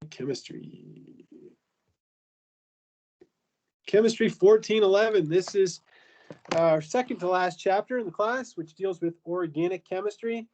Chemistry. Chemistry 1411. This is our second to last chapter in the class, which deals with organic chemistry.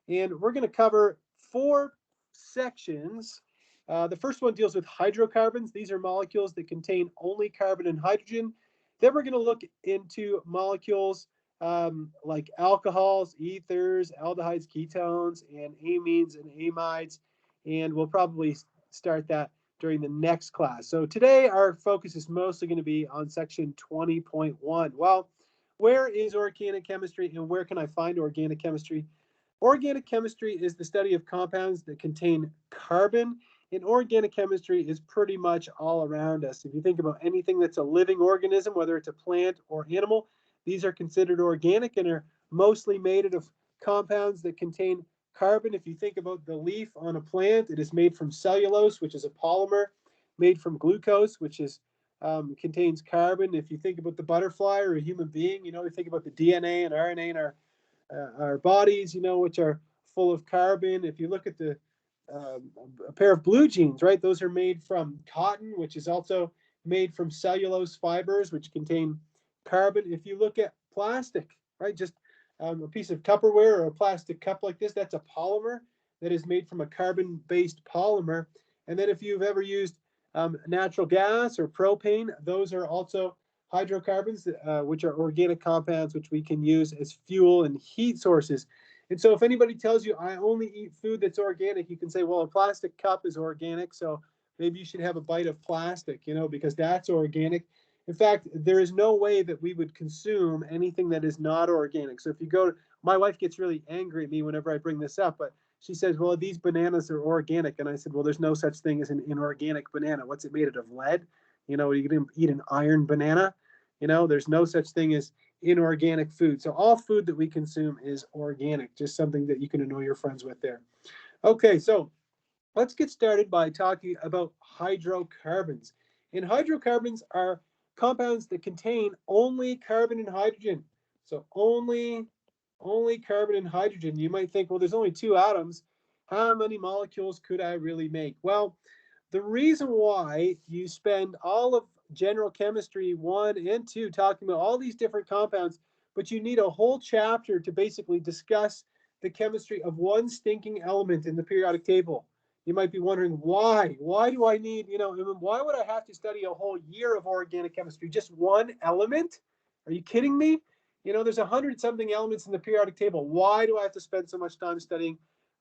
And we're going to cover 4 sections. The first one deals with hydrocarbons. These are molecules that contain only carbon and hydrogen. Then we're going to look into molecules like alcohols, ethers, aldehydes, ketones, and amines and amides. And we'll probably start that during the next class. So today our focus is mostly going to be on section 20.1. Well, where is organic chemistry and where can I find organic chemistry? Organic chemistry is the study of compounds that contain carbon, and organic chemistry is pretty much all around us. If you think about anything that's a living organism, whether it's a plant or animal, these are considered organic and are mostly made of compounds that contain carbon. If you think about the leaf on a plant, it is made from cellulose, which is a polymer, made from glucose, which is contains carbon. If you think about the butterfly or a human being, you think about the DNA and RNA in our bodies, which are full of carbon. If you look at a pair of blue jeans, right, those are made from cotton, which is also made from cellulose fibers, which contain carbon. If you look at plastic, right, just a piece of Tupperware or a plastic cup like this, that's a polymer that is made from a carbon-based polymer. And then if you've ever used natural gas or propane, those are also hydrocarbons, which are organic compounds which we can use as fuel and heat sources. And so if anybody tells you, I only eat food that's organic, you can say, well, a plastic cup is organic, so maybe you should have a bite of plastic, because that's organic. In fact, there is no way that we would consume anything that is not organic. So if you go, my wife gets really angry at me whenever I bring this up, but she says, well, these bananas are organic. And I said, well, there's no such thing as an inorganic banana. What's it made out of? Lead? You can eat an iron banana. There's no such thing as inorganic food. So all food that we consume is organic, just something that you can annoy your friends with there. Okay, so let's get started by talking about hydrocarbons. And hydrocarbons are compounds that contain only carbon and hydrogen. So only carbon and hydrogen. You might think, well, there's only 2 atoms. How many molecules could I really make? Well, the reason why you spend all of general chemistry 1 and 2 talking about all these different compounds, but you need a whole chapter to basically discuss the chemistry of one stinking element in the periodic table. You might be wondering why? Why do I need, why would I have to study a whole year of organic chemistry? Just one element? Are you kidding me? There's 100-something elements in the periodic table. Why do I have to spend so much time studying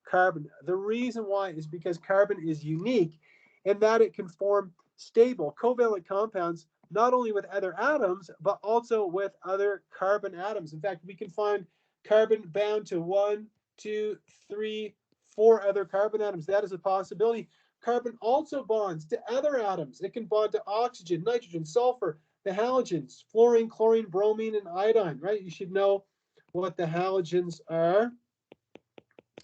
carbon? The reason why is because carbon is unique in that it can form stable covalent compounds, not only with other atoms, but also with other carbon atoms. In fact, we can find carbon bound to 1, 2, 3, 4 other carbon atoms. That is a possibility. Carbon also bonds to other atoms. It can bond to oxygen, nitrogen, sulfur, the halogens, fluorine, chlorine, bromine, and iodine, right? You should know what the halogens are.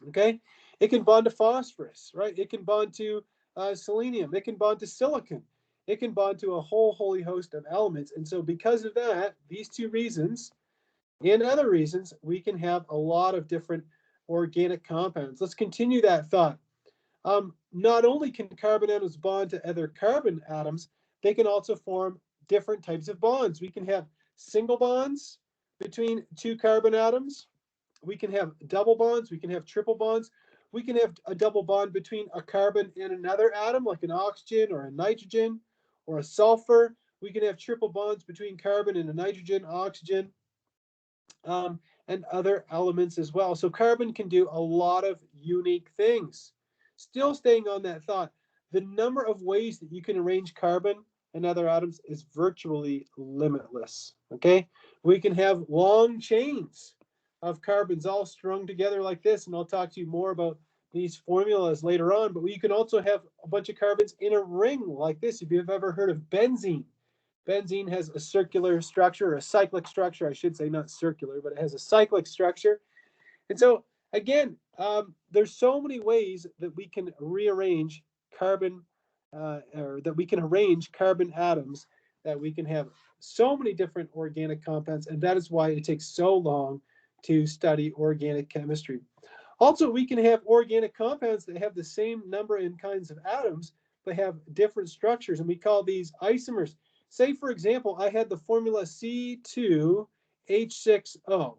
Okay. It can bond to phosphorus, right? It can bond to selenium. It can bond to silicon. It can bond to a whole holy host of elements. And so because of that, these 2 reasons and other reasons, we can have a lot of different organic compounds. Let's continue that thought. Not only can carbon atoms bond to other carbon atoms, they can also form different types of bonds. We can have single bonds between 2 carbon atoms. We can have double bonds. We can have triple bonds. We can have a double bond between a carbon and another atom, like an oxygen or a nitrogen or a sulfur. We can have triple bonds between carbon and a nitrogen, oxygen, and other elements as well. So carbon can do a lot of unique things. Still staying on that thought, the number of ways that you can arrange carbon and other atoms is virtually limitless, okay? We can have long chains of carbons all strung together like this, and I'll talk to you more about these formulas later on, but you can also have a bunch of carbons in a ring like this. If you've ever heard of benzene, benzene has a circular structure, or a cyclic structure, I should say, not circular, but it has a cyclic structure. And so, again, there's so many ways that we can rearrange carbon, or that we can arrange carbon atoms, that we can have so many different organic compounds, and that is why it takes so long to study organic chemistry. Also, we can have organic compounds that have the same number and kinds of atoms, but have different structures, and we call these isomers. Say, for example, I had the formula C2H6O,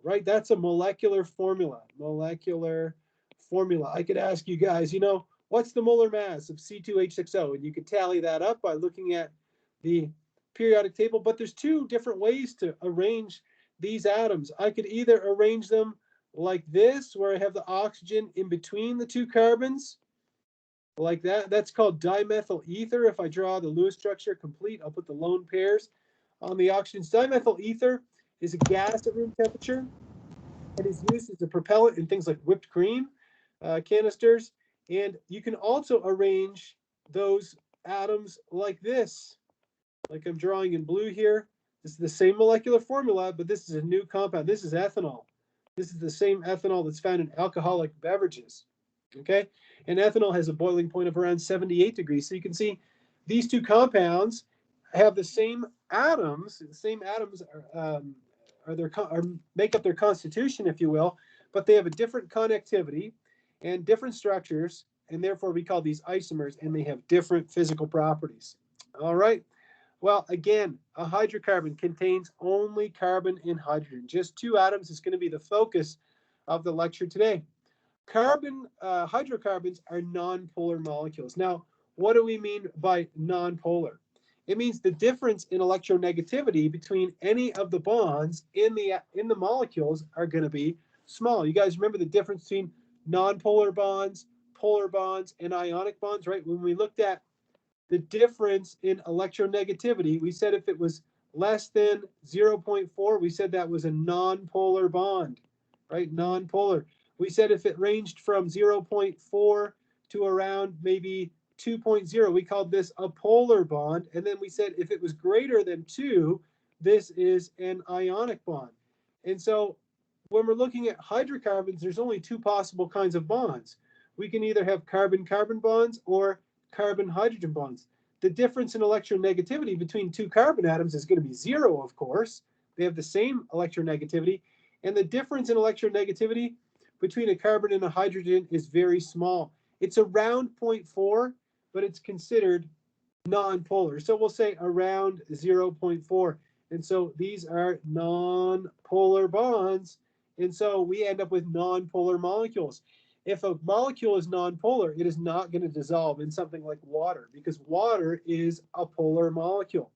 right? That's a molecular formula. Molecular formula. I could ask you guys, you know, what's the molar mass of C2H6O? And you could tally that up by looking at the periodic table. But there's two different ways to arrange these atoms. I could either arrange them like this, where I have the oxygen in between the two carbons, like that. That's called dimethyl ether. If I draw the Lewis structure complete, I'll put the lone pairs on the oxygens. Dimethyl ether is a gas at room temperature. It is used as a propellant in things like whipped cream canisters. And you can also arrange those atoms like this, like I'm drawing in blue here. This is the same molecular formula, but this is a new compound. This is ethanol. This is the same ethanol that's found in alcoholic beverages. Okay, and ethanol has a boiling point of around 78 degrees. So you can see these two compounds have the same atoms. The same atoms make up their constitution, if you will, but they have a different connectivity and different structures, and therefore we call these isomers, and they have different physical properties. All right. Well, again, a hydrocarbon contains only carbon and hydrogen. Just two atoms is going to be the focus of the lecture today. Hydrocarbons are nonpolar molecules. Now, what do we mean by nonpolar? It means the difference in electronegativity between any of the bonds in the molecules are going to be small. You guys remember the difference between nonpolar bonds, polar bonds, and ionic bonds, right? When we looked at the difference in electronegativity, we said if it was less than 0.4, we said that was a nonpolar bond, right? Nonpolar. We said if it ranged from 0.4 to around maybe 2.0, we called this a polar bond. And then we said if it was greater than 2, this is an ionic bond. And so when we're looking at hydrocarbons, there's only two possible kinds of bonds. We can either have carbon-carbon bonds or carbon-hydrogen bonds. The difference in electronegativity between two carbon atoms is going to be 0, of course. They have the same electronegativity. And the difference in electronegativity between a carbon and a hydrogen is very small. It's around 0.4, but it's considered nonpolar. So we'll say around 0.4. And so these are nonpolar bonds. And so we end up with nonpolar molecules. If a molecule is nonpolar, it is not going to dissolve in something like water, because water is a polar molecule.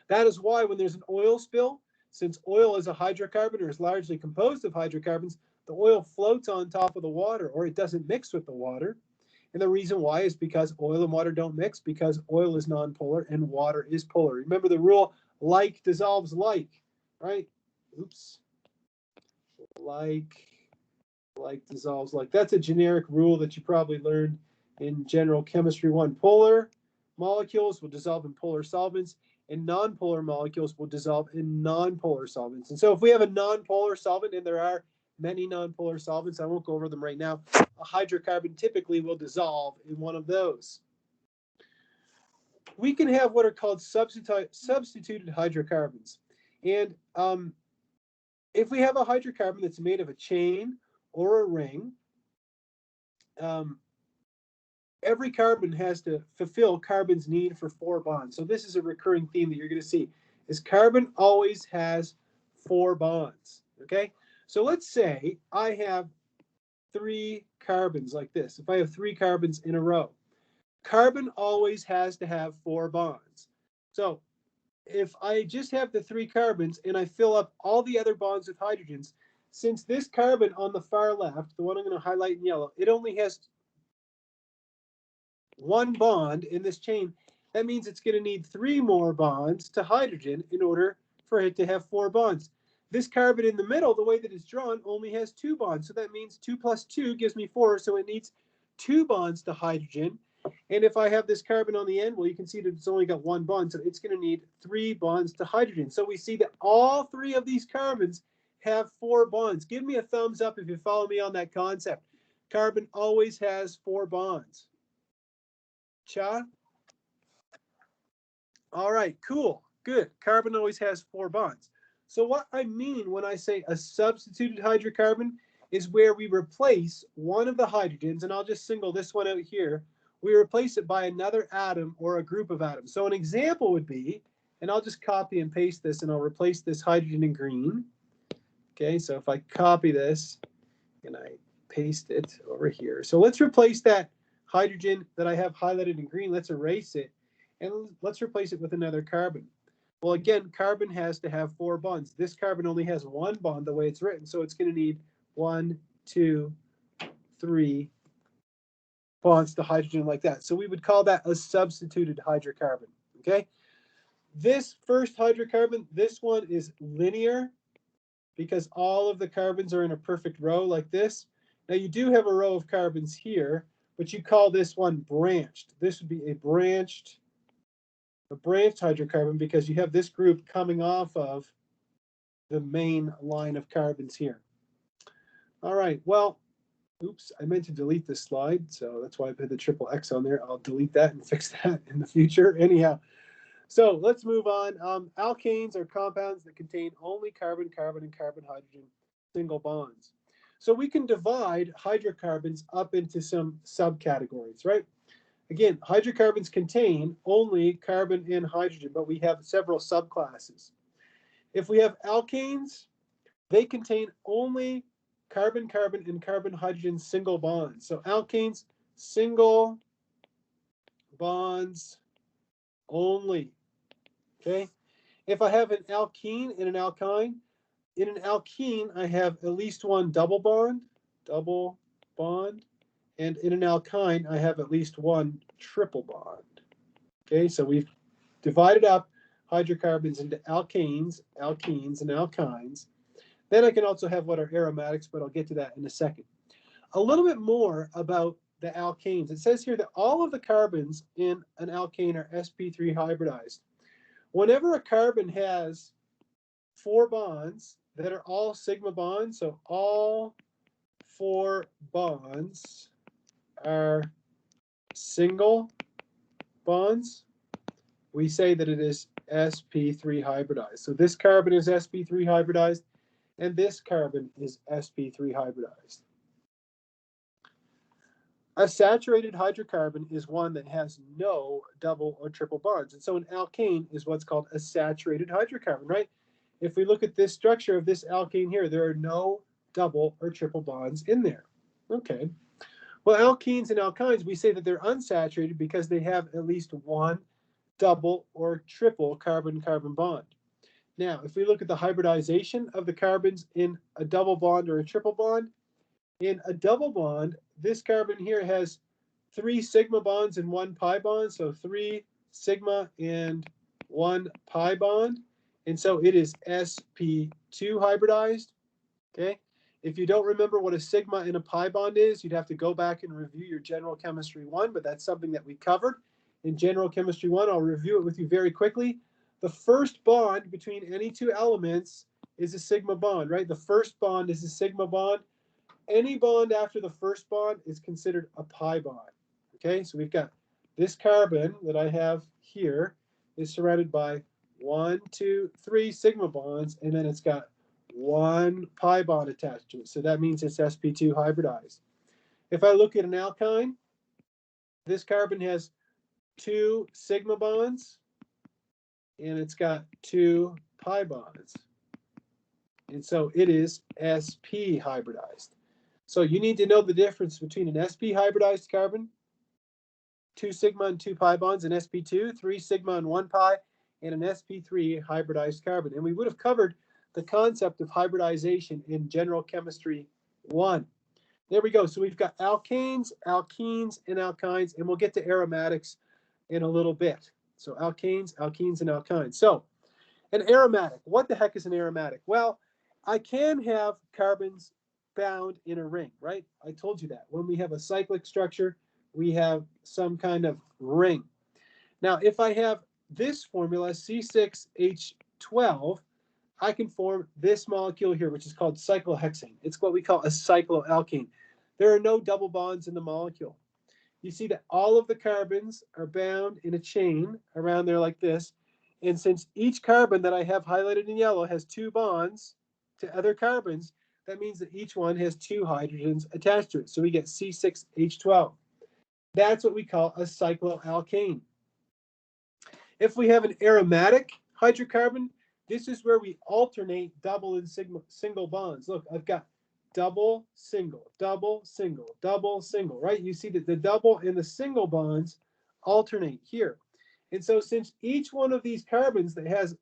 That is why when there's an oil spill, since oil is a hydrocarbon or is largely composed of hydrocarbons, the oil floats on top of the water, or it doesn't mix with the water. And the reason why is because oil and water don't mix, because oil is nonpolar and water is polar. Remember the rule, like dissolves like, right? Oops. Like dissolves like. That's a generic rule that you probably learned in General Chemistry 1. Polar molecules will dissolve in polar solvents, and nonpolar molecules will dissolve in nonpolar solvents. And so if we have a nonpolar solvent, and there are many nonpolar solvents, I won't go over them right now, a hydrocarbon typically will dissolve in one of those. We can have what are called substituted hydrocarbons. And if we have a hydrocarbon that's made of a chain or a ring, every carbon has to fulfill carbon's need for 4 bonds. So this is a recurring theme that you're going to see, is carbon always has 4 bonds, okay? So let's say I have 3 carbons like this. If I have 3 carbons in a row, carbon always has to have 4 bonds. So if I just have the 3 carbons and I fill up all the other bonds with hydrogens, since this carbon on the far left, the one I'm going to highlight in yellow, it only has 1 bond in this chain, that means it's going to need 3 more bonds to hydrogen in order for it to have 4 bonds. This carbon in the middle, the way that it's drawn, only has 2 bonds. So that means 2 plus 2 gives me 4. So it needs 2 bonds to hydrogen. And if I have this carbon on the end, well, you can see that it's only got 1 bond. So it's going to need 3 bonds to hydrogen. So we see that all 3 of these carbons have 4 bonds. Give me a thumbs up if you follow me on that concept. Carbon always has 4 bonds. Cha? All right, cool, good. Carbon always has 4 bonds. So what I mean when I say a substituted hydrocarbon is where we replace one of the hydrogens, and I'll just single this one out here. we replace it by another atom or a group of atoms. So an example would be, and I'll just copy and paste this, and I'll replace this hydrogen in green. Okay, so if I copy this and I paste it over here. So let's replace that hydrogen that I have highlighted in green. Let's erase it, and let's replace it with another carbon. Well, again, carbon has to have 4 bonds. This carbon only has 1 bond the way it's written, so it's going to need 1, 2, 3 bonds to hydrogen like that. So we would call that a substituted hydrocarbon, okay? This first hydrocarbon, this one is linear because all of the carbons are in a perfect row like this. Now you do have a row of carbons here, but you call this one branched. This would be a branched hydrocarbon because you have this group coming off of the main line of carbons here. All right, well, oops, I meant to delete this slide, so that's why I put the triple X on there. I'll delete that and fix that in the future. Anyhow, so let's move on. Alkanes are compounds that contain only carbon, carbon, and carbon hydrogen single bonds. So we can divide hydrocarbons up into some subcategories, right? Again, hydrocarbons contain only carbon and hydrogen, but we have several subclasses. If we have alkanes, they contain only carbon, carbon, and carbon hydrogen single bonds. So alkanes, single bonds only. Okay. If I have an alkene and an alkyne, in an alkene, I have at least 1 double bond, and in an alkyne, I have at least 1 triple bond. Okay, so we've divided up hydrocarbons into alkanes, alkenes, and alkynes. Then I can also have what are aromatics, but I'll get to that in a second. A little bit more about the alkanes. It says here that all of the carbons in an alkane are sp3 hybridized. Whenever a carbon has 4 bonds that are all sigma bonds, so all 4 bonds are single bonds, we say that it is sp3 hybridized. So this carbon is sp3 hybridized, and this carbon is sp3 hybridized. A saturated hydrocarbon is one that has no double or triple bonds. And so an alkane is what's called a saturated hydrocarbon, right? If we look at this structure of this alkane here, there are no double or triple bonds in there. Okay. Well, alkenes and alkynes, we say that they're unsaturated because they have at least 1 double or triple carbon-carbon bond. Now, if we look at the hybridization of the carbons in a double bond or a triple bond, in a double bond, this carbon here has 3 sigma bonds and 1 pi bond, so 3 sigma and 1 pi bond, and so it is sp2 hybridized. Okay, if you don't remember what a sigma and a pi bond is, you'd have to go back and review your General Chemistry 1, but that's something that we covered in General Chemistry 1. I'll review it with you very quickly. The first bond between any 2 elements is a sigma bond, right? The first bond is a sigma bond. Any bond after the first bond is considered a pi bond. Okay, so we've got this carbon that I have here is surrounded by 1, 2, 3 sigma bonds, and then it's got 1 pi bond attached to it. So that means it's sp2 hybridized. If I look at an alkyne, this carbon has 2 sigma bonds, and it's got 2 pi bonds. And so it is sp hybridized. So you need to know the difference between an sp hybridized carbon, 2 sigma and 2 pi bonds, and sp2, 3 sigma and 1 pi, and an sp3 hybridized carbon. And we would have covered the concept of hybridization in General Chemistry 1. There we go. So we've got alkanes, alkenes, and alkynes, and we'll get to aromatics in a little bit. So alkanes, alkenes, and alkynes. So an aromatic. What the heck is an aromatic? Well, I can have carbons bound in a ring, right? I told you that. When we have a cyclic structure, we have some kind of ring. Now, if I have this formula, C6H12, I can form this molecule here, which is called cyclohexane. It's what we call a cycloalkane. There are no double bonds in the molecule. You see that all of the carbons are bound in a chain around there like this. And since each carbon that I have highlighted in yellow has 2 bonds to other carbons, that means that each one has 2 hydrogens attached to it. So we get C6H12. That's what we call a cycloalkane. If we have an aromatic hydrocarbon, this is where we alternate double and single bonds. Look, I've got double, single, double, single, double, single, right? You see that the double and the single bonds alternate here. And so since each one of these carbons that has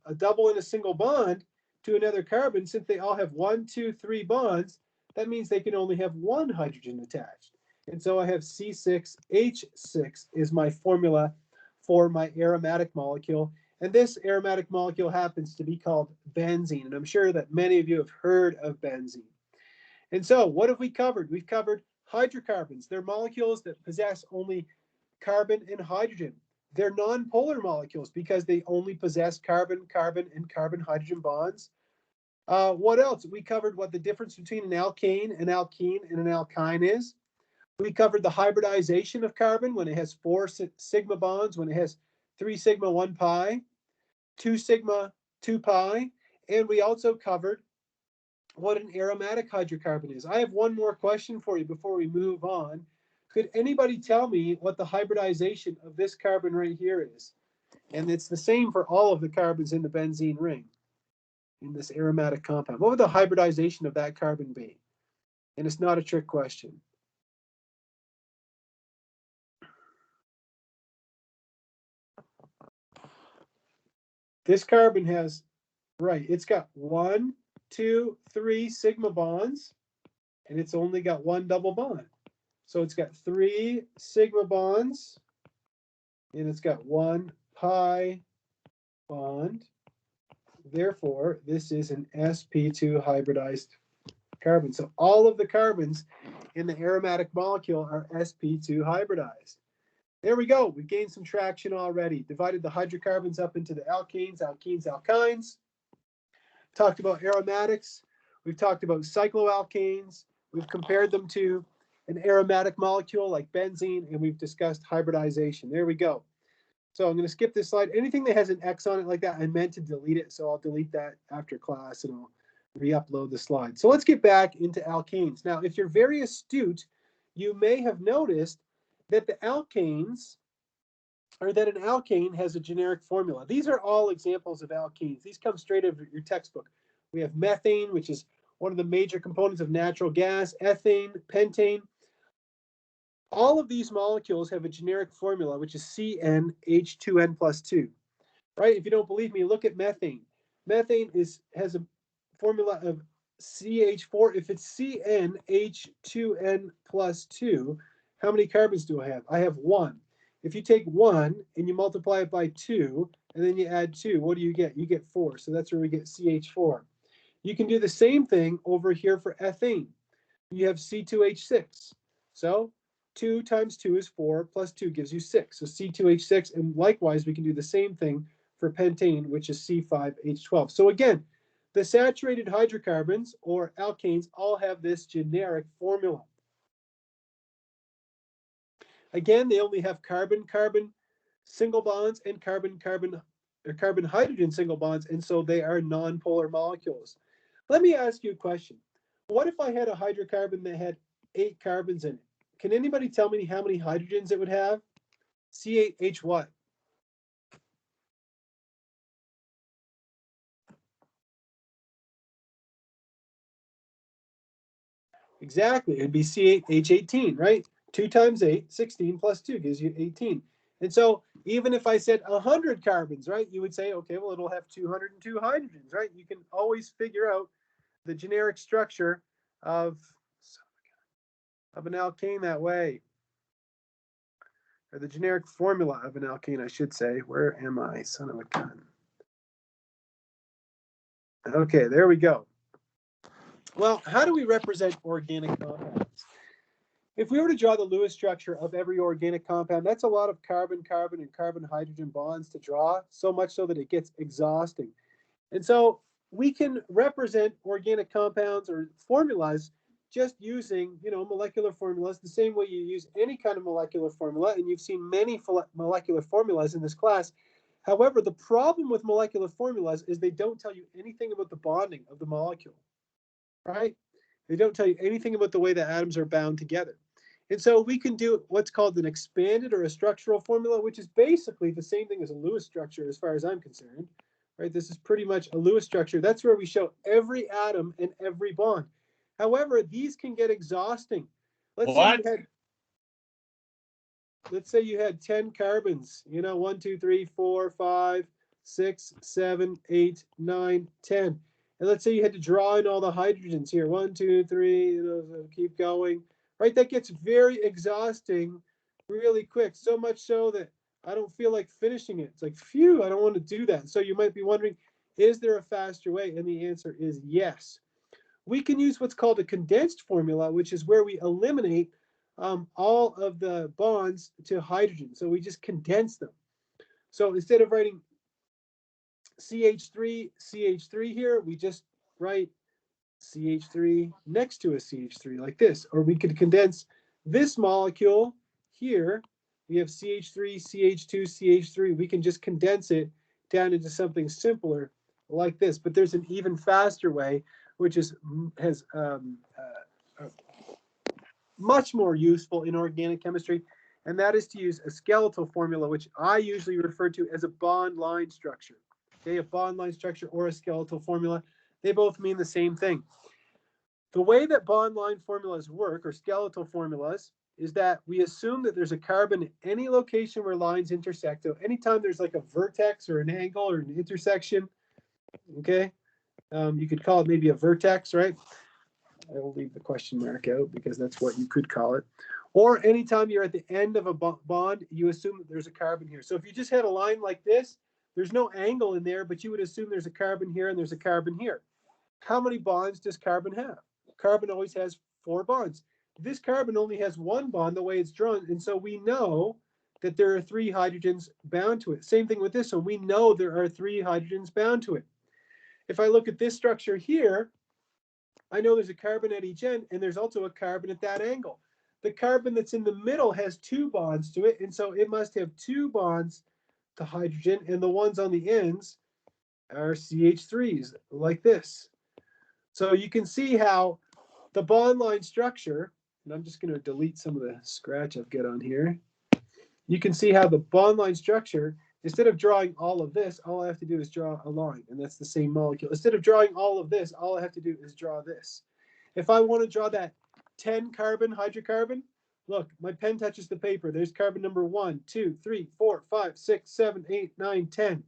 a double and a single bond to another carbon, since they all have 1, 2, 3 bonds, that means they can only have one hydrogen attached. And so I have C6H6 is my formula for my aromatic molecule. And this aromatic molecule happens to be called benzene. And I'm sure that many of you have heard of benzene. And so what have we covered? We've covered hydrocarbons. They're molecules that possess only carbon and hydrogen. They're nonpolar molecules because they only possess carbon, carbon, and carbon-hydrogen bonds. What else? We covered what the difference between an alkane, an alkene, and an alkyne is. We covered the hybridization of carbon when it has 4 sigma bonds, when it has 3 sigma 1 pi, 2 sigma 2 pi, and we also covered what an aromatic hydrocarbon is. I have one more question for you before we move on. Could anybody tell me what the hybridization of this carbon right here is? And it's the same for all of the carbons in the benzene ring, in this aromatic compound. What would the hybridization of that carbon be? And it's not a trick question. This carbon has, right, it's got 1, 2, 3 sigma bonds, and it's only got 1 double bond. So it's got 3 sigma bonds, and it's got 1 pi bond. Therefore, this is an sp2 hybridized carbon. So all of the carbons in the aromatic molecule are sp2 hybridized. There we go. We've gained some traction already. Divided the hydrocarbons up into the alkanes, alkenes, alkynes. Talked about aromatics. We've talked about cycloalkanes. We've compared them to an aromatic molecule like benzene, and we've discussed hybridization. There we go. So I'm going to skip this slide. Anything that has an X on it like that, I meant to delete it, so I'll delete that after class and I'll re-upload the slide. So let's get back into alkanes. Now, if you're very astute, you may have noticed that the alkanes, or that an alkane has a generic formula. These are all examples of alkenes. These come straight out of your textbook. We have methane, which is one of the major components of natural gas, ethane, pentane. All of these molecules have a generic formula, which is CnH2n plus 2, right? If you don't believe me, look at methane. Methane has a formula of CH4. If it's CnH2n plus 2, how many carbons do I have? I have 1. If you take 1 and you multiply it by 2, and then you add 2, what do you get? You get 4. So that's where we get CH4. You can do the same thing over here for ethane. You have C2H6. So 2 times 2 is 4, plus 2 gives you 6. So C2H6, and likewise, we can do the same thing for pentane, which is C5H12. So again, the saturated hydrocarbons, or alkanes, all have this generic formula. Again, they only have carbon-carbon single bonds and carbon-hydrogen single bonds, and so they are nonpolar molecules. Let me ask you a question. What if I had a hydrocarbon that had 8 carbons in it? Can anybody tell me how many hydrogens it would have? C8H what? Exactly, it'd be C8H18, right? 2 times 8, 16 plus 2 gives you 18. And so even if I said 100 carbons, right, you would say, okay, well, it'll have 202 hydrogens, right? You can always figure out the generic structure of an alkane that way. Or the generic formula of an alkane, I should say. Where am I? Son of a gun. Okay, there we go. Well, how do we represent organic compounds? If we were to draw the Lewis structure of every organic compound, that's a lot of carbon-carbon and carbon-hydrogen bonds to draw, so much so that it gets exhausting. And so we can represent organic compounds or formulas just using, molecular formulas the same way you use any kind of molecular formula, and you've seen many molecular formulas in this class. However, the problem with molecular formulas is they don't tell you anything about the bonding of the molecule, right? They don't tell you anything about the way the atoms are bound together. And so we can do what's called an expanded or a structural formula, which is basically the same thing as a Lewis structure as far as I'm concerned. Right? This is pretty much a Lewis structure. That's where we show every atom and every bond. However, these can get exhausting. Let's say you had 10 carbons, 1, 2, 3, 4, 5, 6, 7, 8, 9, 10. And let's say you had to draw in all the hydrogens here. 1, 2, 3, keep going. Right? That gets very exhausting really quick. So much so that I don't feel like finishing it. It's like, phew, I don't want to do that. So you might be wondering, is there a faster way? And the answer is yes. We can use what's called a condensed formula, which is where we eliminate all of the bonds to hydrogen. So we just condense them. So instead of writing CH3 here, we just write CH3 next to a CH3 like this. Or we could condense this molecule here. We have CH3, CH2, CH3. We can just condense it down into something simpler like this. But there's an even faster way, which has much more useful in organic chemistry, and that is to use a skeletal formula, which I usually refer to as a bond line structure. Okay, a bond line structure or a skeletal formula, they both mean the same thing. The way that bond line formulas work, or skeletal formulas, is that we assume that there's a carbon at any location where lines intersect. So anytime there's like a vertex or an angle or an intersection, okay, you could call it maybe a vertex, right? I will leave the question mark out because that's what you could call it. Or anytime you're at the end of a bond, you assume that there's a carbon here. So if you just had a line like this, there's no angle in there, but you would assume there's a carbon here and there's a carbon here. How many bonds does carbon have? Carbon always has 4 bonds. This carbon only has 1 bond the way it's drawn, and so we know that there are 3 hydrogens bound to it. Same thing with this one. We know there are 3 hydrogens bound to it. If I look at this structure here, I know there's a carbon at each end, and there's also a carbon at that angle. The carbon that's in the middle has 2 bonds to it, and so it must have 2 bonds to hydrogen, and the ones on the ends are CH3s, like this. So you can see how the bond line structure, and I'm just going to delete some of the scratch I've got on here. You can see how the bond line structure, instead of drawing all of this, all I have to do is draw a line, and that's the same molecule. Instead of drawing all of this, all I have to do is draw this. If I want to draw that 10 carbon hydrocarbon, look, my pen touches the paper. There's carbon number 1, 2, 3, 4, 5, 6, 7, 8, 9, 10.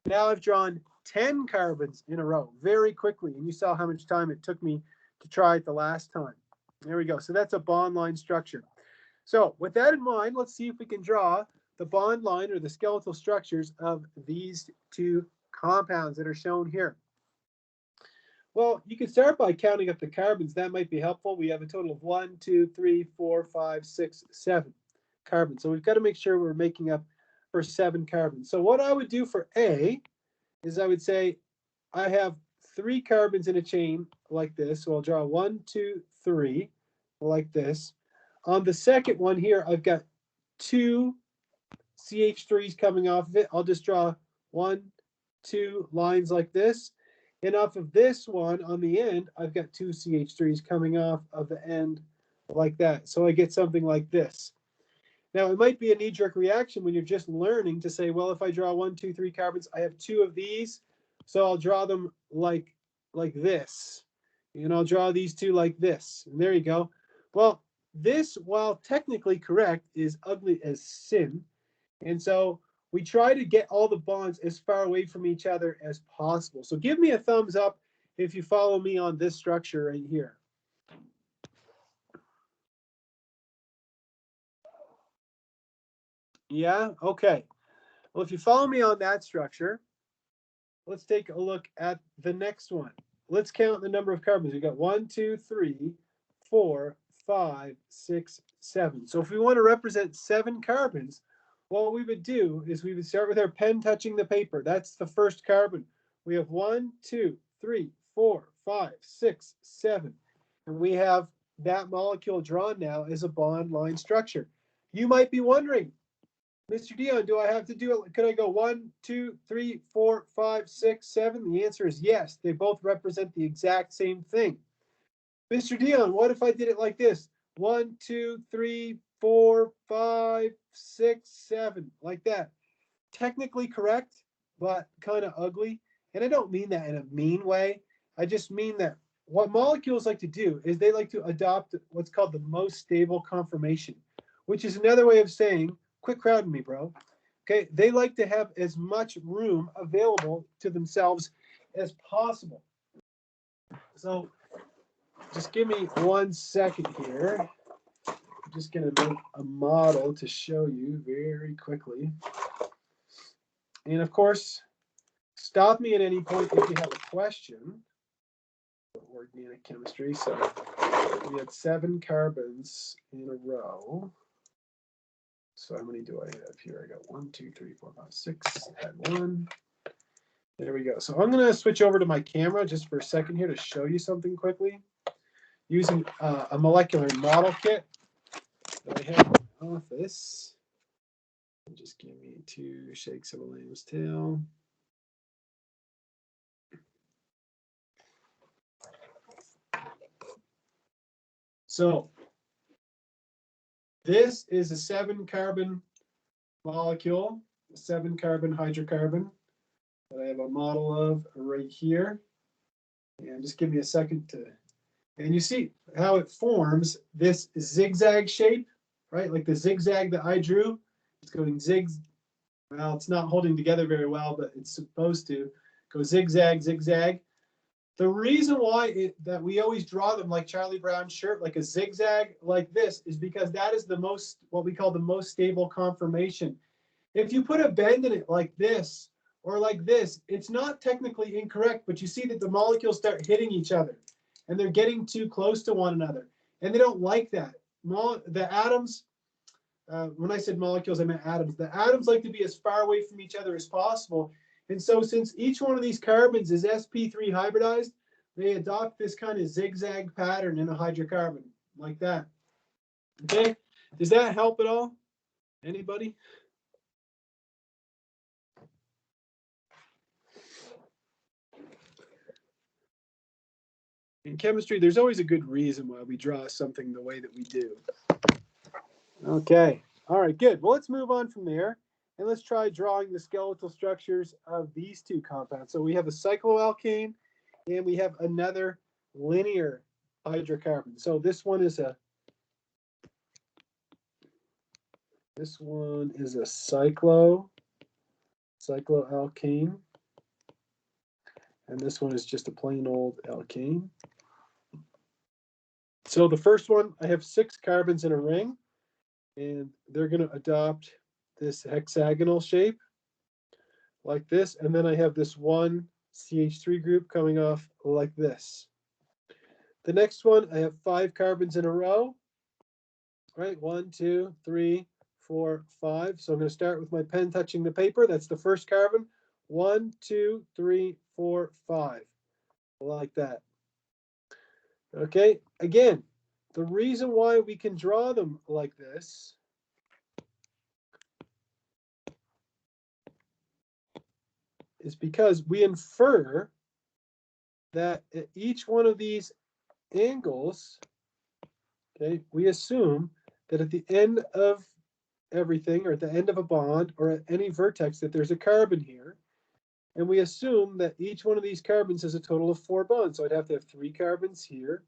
Now I've drawn 10 carbons in a row very quickly, and you saw how much time it took me to try it the last time. There we go. So that's a bond line structure. So with that in mind, let's see if we can draw the bond line or the skeletal structures of these 2 compounds that are shown here. Well, you can start by counting up the carbons. That might be helpful. We have a total of 1, 2, 3, 4, 5, 6, 7 carbons. So we've got to make sure we're making up for 7 carbons. So what I would do for A is I would say I have 3 carbons in a chain like this. So I'll draw 1, 2, 3 like this. On the second one here, I've got 2 CH3s coming off of it. I'll just draw 1, 2 lines like this. And off of this one on the end, I've got 2 CH3s coming off of the end like that. So I get something like this. Now, it might be a knee-jerk reaction when you're just learning to say, well, if I draw 1, 2, 3 carbons, I have 2 of these. So I'll draw them like this. And I'll draw these 2 like this. And there you go. Well, this, while technically correct, is ugly as sin. And so we try to get all the bonds as far away from each other as possible. So give me a thumbs up if you follow me on this structure right here. Yeah, okay. Well, if you follow me on that structure, let's take a look at the next one. Let's count the number of carbons. We've got 1, 2, 3, 4, 5, 6, 7. So if we want to represent 7 carbons, what we would do is we would start with our pen touching the paper. That's the first carbon. We have 1, 2, 3, 4, 5, 6, 7. And we have that molecule drawn now as a bond line structure. You might be wondering, Mr. Dion, do I have to do it? Could I go 1, 2, 3, 4, 5, 6, 7? The answer is yes. They both represent the exact same thing. Mr. Dion, what if I did it like this? 1, 2, 3, 4, 5, 6, 7, like that. Technically correct, but kind of ugly. And I don't mean that in a mean way. I just mean that what molecules like to do is they like to adopt what's called the most stable conformation, which is another way of saying, quit crowding me, bro. Okay, they like to have as much room available to themselves as possible. So just give me 1 second here. I'm just going to make a model to show you very quickly. And of course, stop me at any point if you have a question. Organic chemistry. So we had 7 carbons in a row. So how many do I have here? I got 1, 2, 3, 4, 5, 6. Add 1. There we go. So I'm going to switch over to my camera just for a second here to show you something quickly using a molecular model kit that I have in my office. Just give me 2 shakes of a lamb's tail. So this is a 7-carbon molecule, a 7-carbon hydrocarbon that I have a model of right here. And just give me a second to, and you see how it forms this zigzag shape, right? Like the zigzag that I drew, it's going well, it's not holding together very well, but it's supposed to go zigzag, zigzag. The reason why that we always draw them like Charlie Brown's shirt, like a zigzag like this, is because that is the most, what we call the most stable conformation. If you put a bend in it like this or like this, it's not technically incorrect, but you see that the molecules start hitting each other and they're getting too close to one another. And they don't like that. The atoms, when I said molecules, I meant atoms. The atoms like to be as far away from each other as possible. And so since each one of these carbons is sp3 hybridized, they adopt this kind of zigzag pattern in a hydrocarbon, like that. Okay, does that help at all? Anybody? In chemistry, there's always a good reason why we draw something the way that we do. Okay, all right, good. Well, let's move on from there. And let's try drawing the skeletal structures of these 2 compounds. So we have a cycloalkane and we have another linear hydrocarbon. So this one is a cycloalkane. And this one is just a plain old alkane. So the first one, I have 6 carbons in a ring, and they're going to adopt this hexagonal shape like this. And then I have this one CH3 group coming off like this. The next one, I have 5 carbons in a row, right? 1, 2, 3, 4, 5. So I'm going to start with my pen touching the paper. That's the first carbon. 1, 2, 3, 4, 5, like that. Okay, again, the reason why we can draw them like this is because we infer that at each one of these angles, okay, we assume that at the end of everything, or at the end of a bond, or at any vertex, that there's a carbon here. And we assume that each one of these carbons has a total of 4 bonds. So I'd have to have 3 carbons here.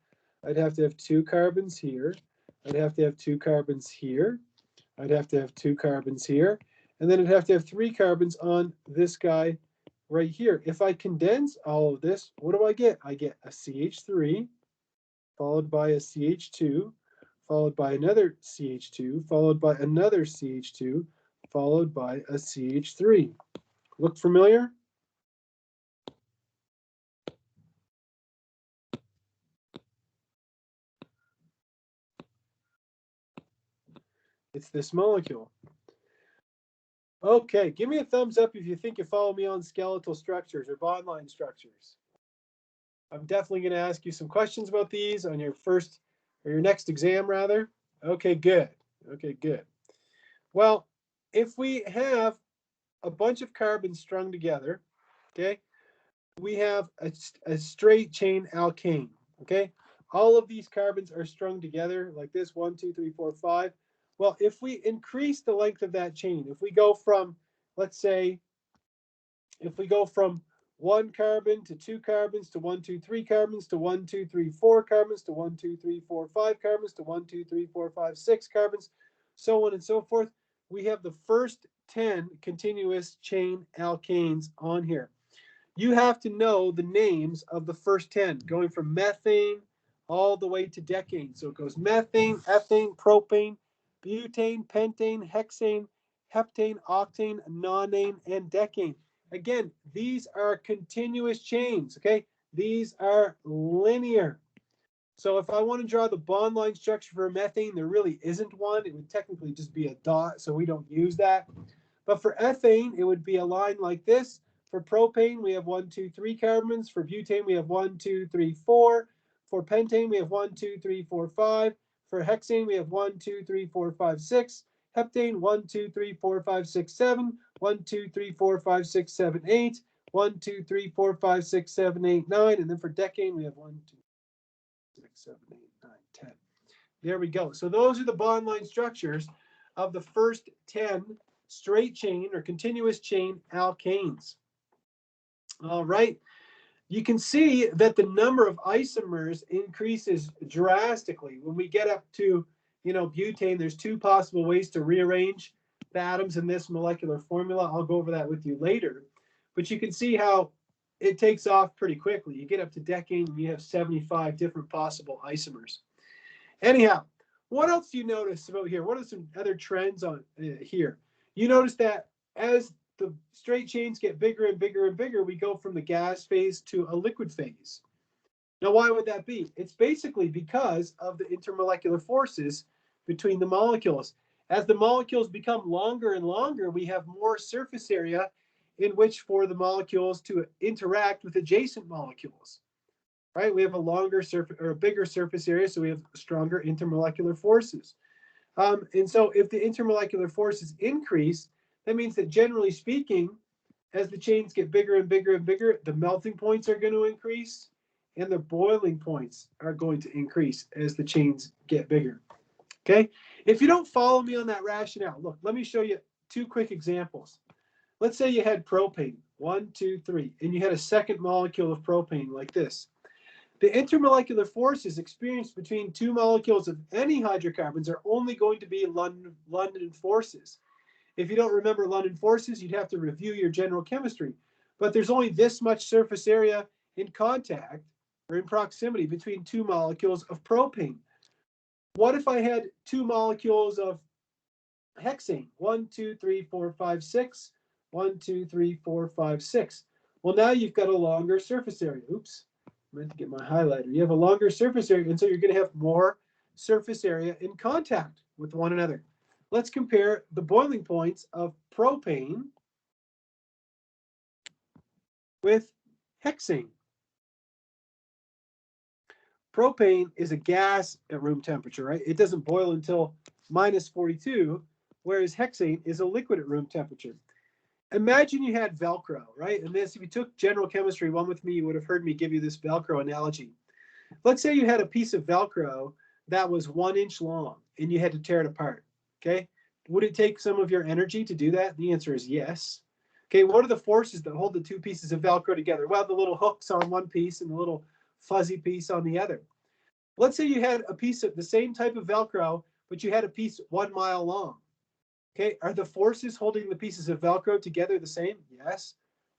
I'd have to have 2 carbons here. I'd have to have 2 carbons here. I'd have to have 2 carbons here. And then I'd have to have 3 carbons on this guy right here. If I condense all of this, what do I get? I get a CH3, followed by a CH2, followed by another CH2, followed by another CH2, followed by a CH3. Look familiar? It's this molecule. Okay, give me a thumbs up if you think you follow me on skeletal structures or bond line structures. I'm definitely going to ask you some questions about these on your first, or your next exam rather. Okay, good. Okay, good. Well, if we have a bunch of carbons strung together, okay, we have a straight chain alkane, okay? All of these carbons are strung together like this, 1, 2, 3, 4, 5. Well, if we increase the length of that chain, if we go from, let's say, if we go from 1 carbon to 2 carbons to 1, 2, 3 carbons to 1, 2, 3, 4 carbons to 1, 2, 3, 4, 5 carbons to 1, 2, 3, 4, 5, 6 carbons, so on and so forth, we have the first 10 continuous chain alkanes on here. You have to know the names of the first 10, going from methane all the way to decane. So it goes methane, ethane, propane, butane, pentane, hexane, heptane, octane, nonane, and decane. Again, these are continuous chains, okay? These are linear. So if I want to draw the bond line structure for methane, there really isn't one. It would technically just be a dot, so we don't use that. But for ethane, it would be a line like this. For propane, we have 1, 2, 3 carbons. For butane, we have 1, 2, 3, 4. For pentane, we have 1, 2, 3, 4, 5. For hexane, we have 1, 2, 3, 4, 5, 6. Heptane, 1, 2, 3, 4, 5, 6, 7. 1, 2, 3, 4, 5, 6, 7, 8. 1, 2, 3, 4, 5, 6, 7, 8, 9. And then for decane, we have 1, 2, 6, 7, 8, 9, 10. There we go. So those are the bond line structures of the first 10 straight chain or continuous chain alkanes. All right. You can see that the number of isomers increases drastically. When we get up to, butane, there's 2 possible ways to rearrange the atoms in this molecular formula. I'll go over that with you later. But you can see how it takes off pretty quickly. You get up to decane and you have 75 different possible isomers. Anyhow, what else do you notice about here? What are some other trends on here? You notice that as the straight chains get bigger and bigger and bigger, we go from the gas phase to a liquid phase. Now, why would that be? It's basically because of the intermolecular forces between the molecules. As the molecules become longer and longer, we have more surface area in which for the molecules to interact with adjacent molecules. Right? We have a longer surface or a bigger surface area, so we have stronger intermolecular forces. And so if the intermolecular forces increase, that means that generally speaking, as the chains get bigger and bigger and bigger, the melting points are going to increase and the boiling points are going to increase as the chains get bigger. Okay? If you don't follow me on that rationale, look, let me show you 2 quick examples. Let's say you had propane, 1, 2, 3, and you had a second molecule of propane like this. The intermolecular forces experienced between 2 molecules of any hydrocarbons are only going to be London forces. If you don't remember London forces, you'd have to review your general chemistry. But there's only this much surface area in contact or in proximity between 2 molecules of propane. What if I had 2 molecules of hexane? 1, 2, 3, 4, 5, 6. 1, 2, 3, 4, 5, 6. Well, now you've got a longer surface area. Oops. I meant to get my highlighter. You have a longer surface area, and so you're going to have more surface area in contact with one another. Let's compare the boiling points of propane with hexane. Propane is a gas at room temperature, right? It doesn't boil until minus 42, whereas hexane is a liquid at room temperature. Imagine you had Velcro, right? And this, if you took general chemistry 1 with me, you would have heard me give you this Velcro analogy. Let's say you had a piece of Velcro that was 1 inch long and you had to tear it apart, okay? Would it take some of your energy to do that? The answer is yes. Okay, what are the forces that hold the 2 pieces of Velcro together? Well, the little hooks on one piece and the little fuzzy piece on the other. Let's say you had a piece of the same type of Velcro, but you had a piece 1 mile long. Okay, are the forces holding the pieces of Velcro together the same? Yes.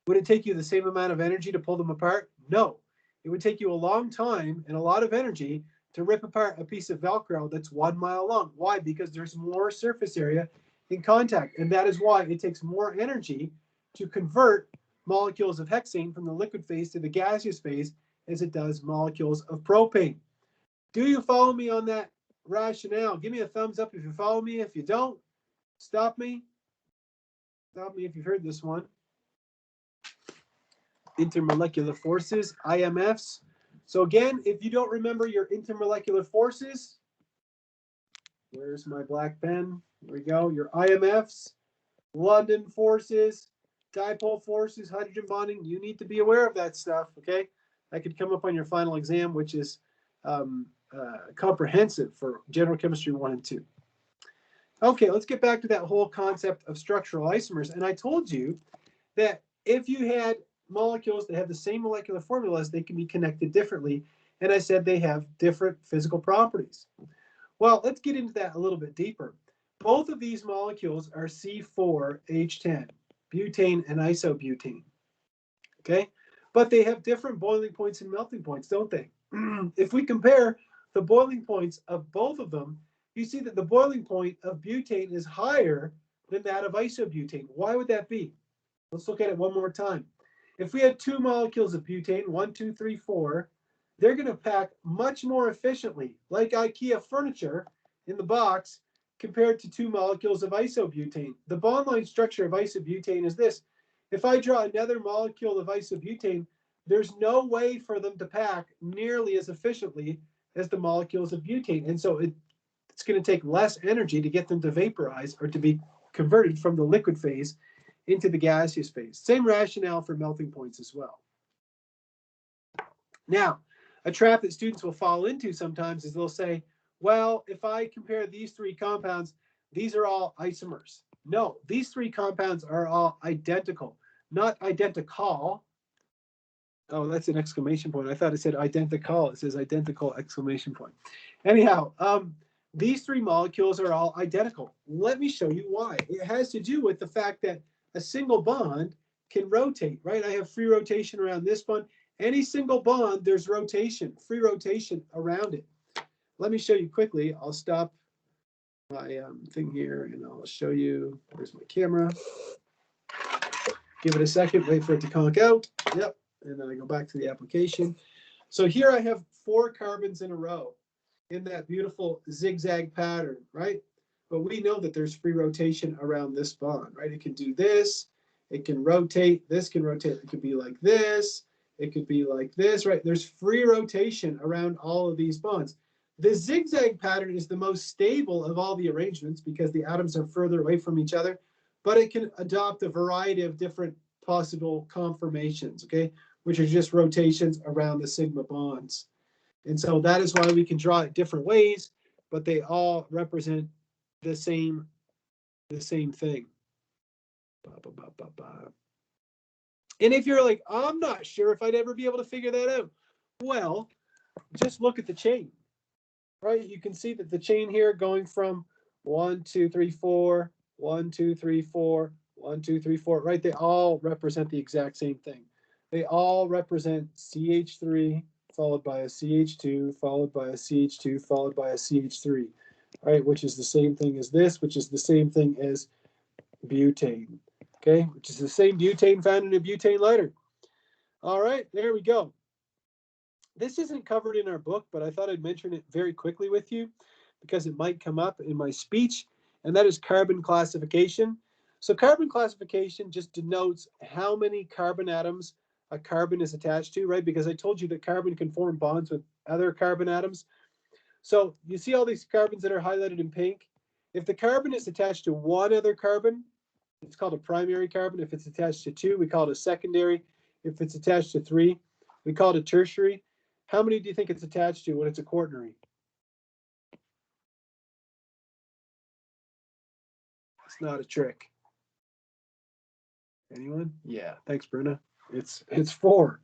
Would it take you the same amount of energy to pull them apart? No. It would take you a long time and a lot of energy to rip apart a piece of Velcro that's 1 mile long. Why? Because there's more surface area in contact. And that is why it takes more energy to convert molecules of hexane from the liquid phase to the gaseous phase as it does molecules of propane. Do you follow me on that rationale? Give me a thumbs up if you follow me. If you don't, stop me. Stop me if you've heard this one. Intermolecular forces, IMFs. So again, if you don't remember your intermolecular forces, where's my black pen? Here we go. Your IMFs, London forces, dipole forces, hydrogen bonding. You need to be aware of that stuff, okay? That could come up on your final exam, which is comprehensive for general chemistry 1 and 2. Okay, let's get back to that whole concept of structural isomers. And I told you that if you had molecules that have the same molecular formulas, they can be connected differently. And I said they have different physical properties. Well, let's get into that a little bit deeper. Both of these molecules are C4H10, butane and isobutane. Okay, but they have different boiling points and melting points, don't they? If we compare the boiling points of both of them, you see that the boiling point of butane is higher than that of isobutane. Why would that be? Let's look at it one more time. If we had 2 molecules of butane, 1, 2, 3, 4, they're going to pack much more efficiently, like IKEA furniture in the box, compared to 2 molecules of isobutane. The bond line structure of isobutane is this. If I draw another molecule of isobutane, there's no way for them to pack nearly as efficiently as the molecules of butane. And so it's going to take less energy to get them to vaporize or to be converted from the liquid phase into the gaseous phase. Same rationale for melting points as well. Now, a trap that students will fall into sometimes is they'll say, well, if I compare these 3 compounds, these are all isomers. No, these 3 compounds are all identical, not identical. Oh, that's an exclamation point. I thought it said identical. It says identical exclamation point. Anyhow, these 3 molecules are all identical. Let me show you why. It has to do with the fact that a single bond can rotate, right? I have free rotation around this bond. Any single bond, there's rotation, free rotation around it. Let me show you quickly. I'll stop my thing here and I'll show you. Where's my camera? Give it a second, wait for it to conk out. Yep, and then I go back to the application. So here I have 4 carbons in a row in that beautiful zigzag pattern, right? But we know that there's free rotation around this bond, right? It can do this, it can rotate, this can rotate, it could be like this, it could be like this, right? There's free rotation around all of these bonds. The zigzag pattern is the most stable of all the arrangements because the atoms are further away from each other, but it can adopt a variety of different possible conformations, okay, which are just rotations around the sigma bonds. And so that is why we can draw it different ways, but they all represent the same thing. And if you're like, I'm not sure if I'd ever be able to figure that out, well, just look at the chain, right? You can see that the chain here going from 1, 2, 3, 4, 1, 2, 3, 4, 1, 2, 3, 4, right? They all represent the exact same thing. They all represent CH3 followed by a CH2, followed by a CH2, followed by a CH3, right? Which is the same thing as this, which is the same thing as butane, okay? Which is the same butane found in a butane lighter. All right, there we go. This isn't covered in our book, but I thought I'd mention it very quickly with you because it might come up in my speech, and that is carbon classification. So carbon classification just denotes how many carbon atoms a carbon is attached to, right? Because I told you that carbon can form bonds with other carbon atoms. So you see all these carbons that are highlighted in pink? If the carbon is attached to one other carbon, it's called a primary carbon. If it's attached to 2, we call it a secondary. If it's attached to 3, we call it a tertiary. How many do you think it's attached to when it's a quaternary? It's not a trick. Anyone? Yeah, thanks, Bruna. It's 4.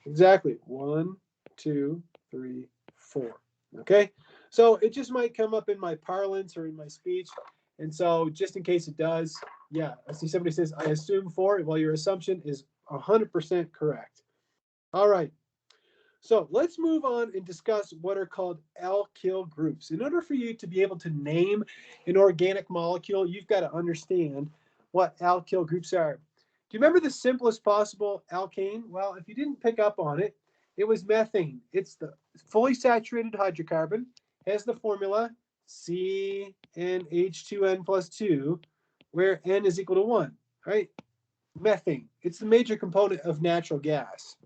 Exactly. 1, 2, 3, 4. Okay, so it just might come up in my parlance or in my speech, and so just in case it does, yeah, I see somebody says I assume 4. Well, your assumption is 100% correct. All right. So let's move on and discuss what are called alkyl groups. In order for you to be able to name an organic molecule, you've got to understand what alkyl groups are. Do you remember the simplest possible alkane? Well, if you didn't pick up on it, it was methane. It's the fully saturated hydrocarbon, has the formula CnH2n plus 2, where N is equal to 1, right? Methane. It's the major component of natural gas.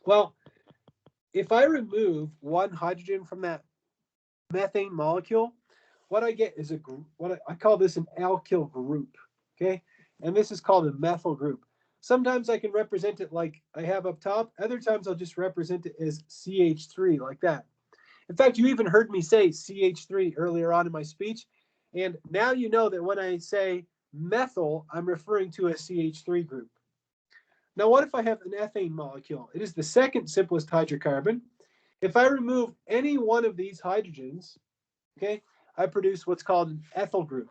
Well, if I remove one hydrogen from that methane molecule, what I get is a group. I call this an alkyl group, okay? And this is called a methyl group. Sometimes I can represent it like I have up top. Other times I'll just represent it as CH3 like that. In fact, you even heard me say CH3 earlier on in my speech. And now you know that when I say methyl, I'm referring to a CH3 group. Now, what if I have an ethane molecule? It is the second simplest hydrocarbon. If I remove any one of these hydrogens, okay, I produce what's called an ethyl group,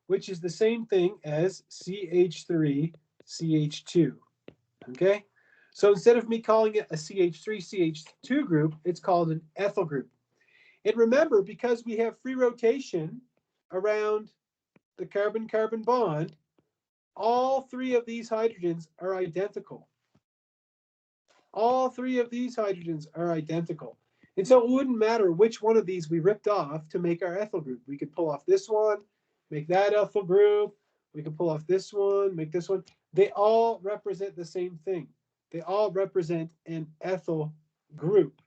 which is the same thing as CH3CH2, okay? So instead of me calling it a CH3CH2 group, it's called an ethyl group. And remember, because we have free rotation around the carbon-carbon bond, all three of these hydrogens are identical. All three of these hydrogens are identical. And so it wouldn't matter which one of these we ripped off to make our ethyl group. We could pull off this one, make that ethyl group. We could pull off this one, make this one. They all represent the same thing. They all represent an ethyl group.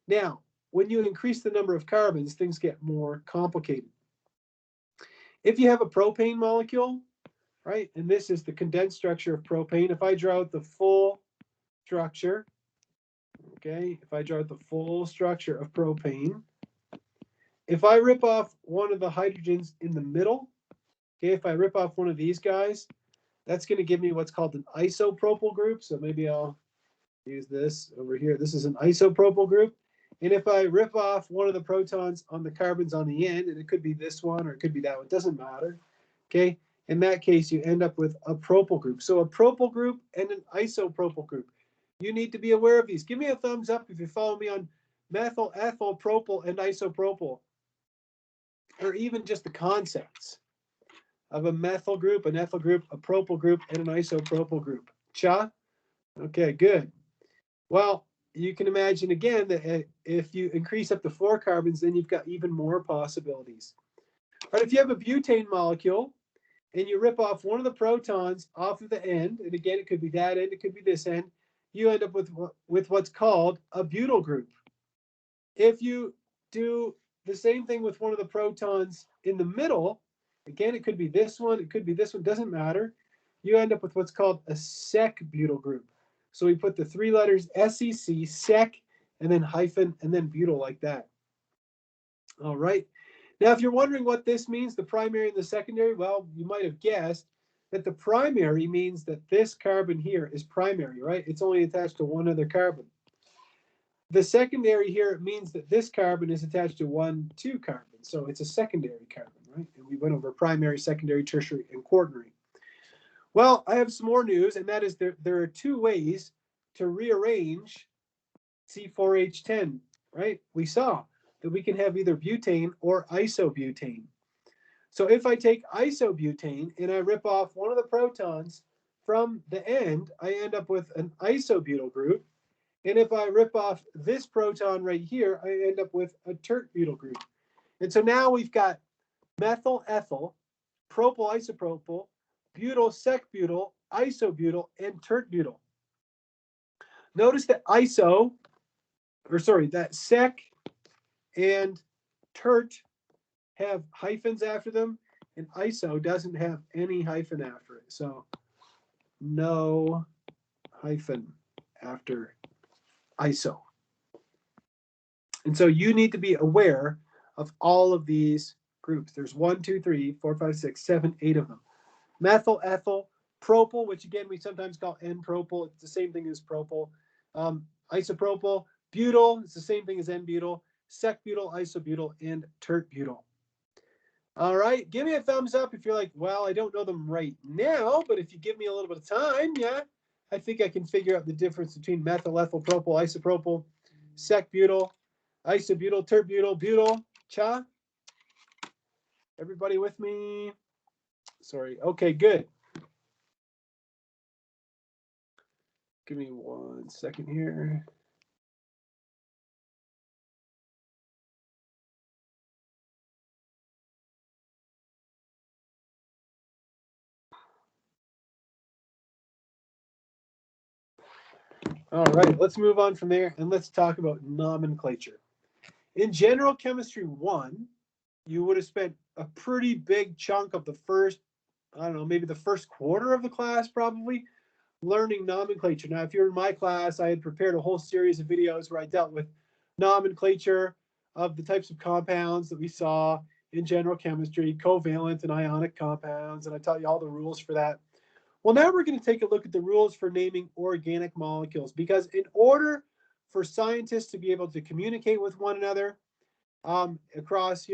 Now, when you increase the number of carbons, things get more complicated. If you have a propane molecule, right, and this is the condensed structure of propane, if I draw out the full structure, okay, if I draw out the full structure of propane, if I rip off one of the hydrogens in the middle, okay, if I rip off one of these guys, that's going to give me what's called an isopropyl group. So maybe I'll use this over here. This is an isopropyl group. And if I rip off one of the protons on the carbons on the end, and it could be this one or it could be that one, it doesn't matter, okay? In that case, you end up with a propyl group. So a propyl group and an isopropyl group. You need to be aware of these. Give me a thumbs up if you follow me on methyl, ethyl, propyl, and isopropyl, or even just the concepts of a methyl group, an ethyl group, a propyl group, and an isopropyl group. Cha? Okay, good. Well, you can imagine again that if you increase up to 4 carbons, then you've got even more possibilities. But if you have a butane molecule and you rip off one of the protons off of the end, and again, it could be that end, it could be this end, you end up with what's called a butyl group. If you do the same thing with one of the protons in the middle, again, it could be this one, it could be this one, doesn't matter. You end up with what's called a sec-butyl group. So we put the 3 letters SEC, sec, and then hyphen, and then butyl like that. All right. Now, if you're wondering what this means, the primary and the secondary, well, you might have guessed that the primary means that this carbon here is primary, right? It's only attached to one other carbon. The secondary here means that this carbon is attached to 2 carbons. So it's a secondary carbon, right? And we went over primary, secondary, tertiary, and quaternary. Well, I have some more news, and that is there are 2 ways to rearrange C4H10, right? We saw that we can have either butane or isobutane. So if I take isobutane and I rip off one of the protons from the end, I end up with an isobutyl group. And if I rip off this proton right here, I end up with a tert-butyl group. And so now we've got methyl, ethyl, propyl, isopropyl, butyl, sec-butyl, isobutyl, and tert-butyl. Notice that that sec and tert have hyphens after them, and iso doesn't have any hyphen after it. So no hyphen after iso. And so you need to be aware of all of these groups. There's 1, 2, 3, 4, 5, 6, 7, 8 of them. Methyl, ethyl, propyl, which again we sometimes call N-propyl. It's the same thing as propyl. Isopropyl, butyl, it's the same thing as N-butyl, sec-butyl, isobutyl, and tert-butyl. All right, give me a thumbs up if you're like, well, I don't know them right now, but if you give me a little bit of time, yeah, I think I can figure out the difference between methyl, ethyl, propyl, isopropyl, sec-butyl, isobutyl, tert-butyl, butyl. Cha? Everybody with me? Sorry. Okay, good. Give me 1 second here. All right, let's move on from there and let's talk about nomenclature. In General Chemistry 1, you would have spent a pretty big chunk of the first, I don't know, maybe the first quarter of the class probably, learning nomenclature. Now, if you're in my class, I had prepared a whole series of videos where I dealt with nomenclature, of the types of compounds that we saw in general chemistry, covalent and ionic compounds, and I taught you all the rules for that. Well, now we're going to take a look at the rules for naming organic molecules, because in order for scientists to be able to communicate with one another across,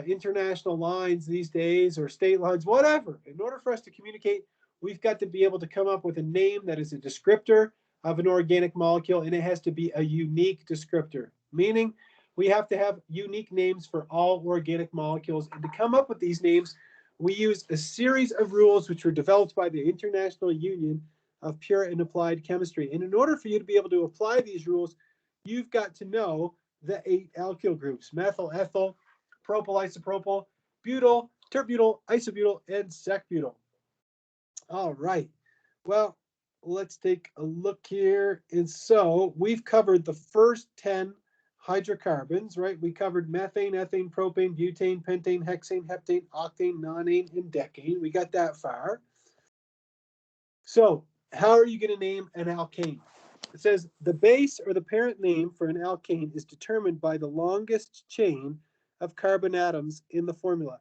international lines these days, or state lines, whatever, in order for us to communicate, we've got to be able to come up with a name that is a descriptor of an organic molecule, and it has to be a unique descriptor, meaning we have to have unique names for all organic molecules. And to come up with these names, we use a series of rules which were developed by the International Union of Pure and Applied Chemistry. And in order for you to be able to apply these rules, you've got to know the 8 alkyl groups: methyl, ethyl, propyl, isopropyl, butyl, terbutyl, isobutyl, and secbutyl. All right. Well, let's take a look here. And so we've covered the first 10 hydrocarbons, right? We covered methane, ethane, propane, butane, pentane, hexane, heptane, octane, nonane, and decane. We got that far. So how are you going to name an alkane? It says the base or the parent name for an alkane is determined by the longest chain of carbon atoms in the formula.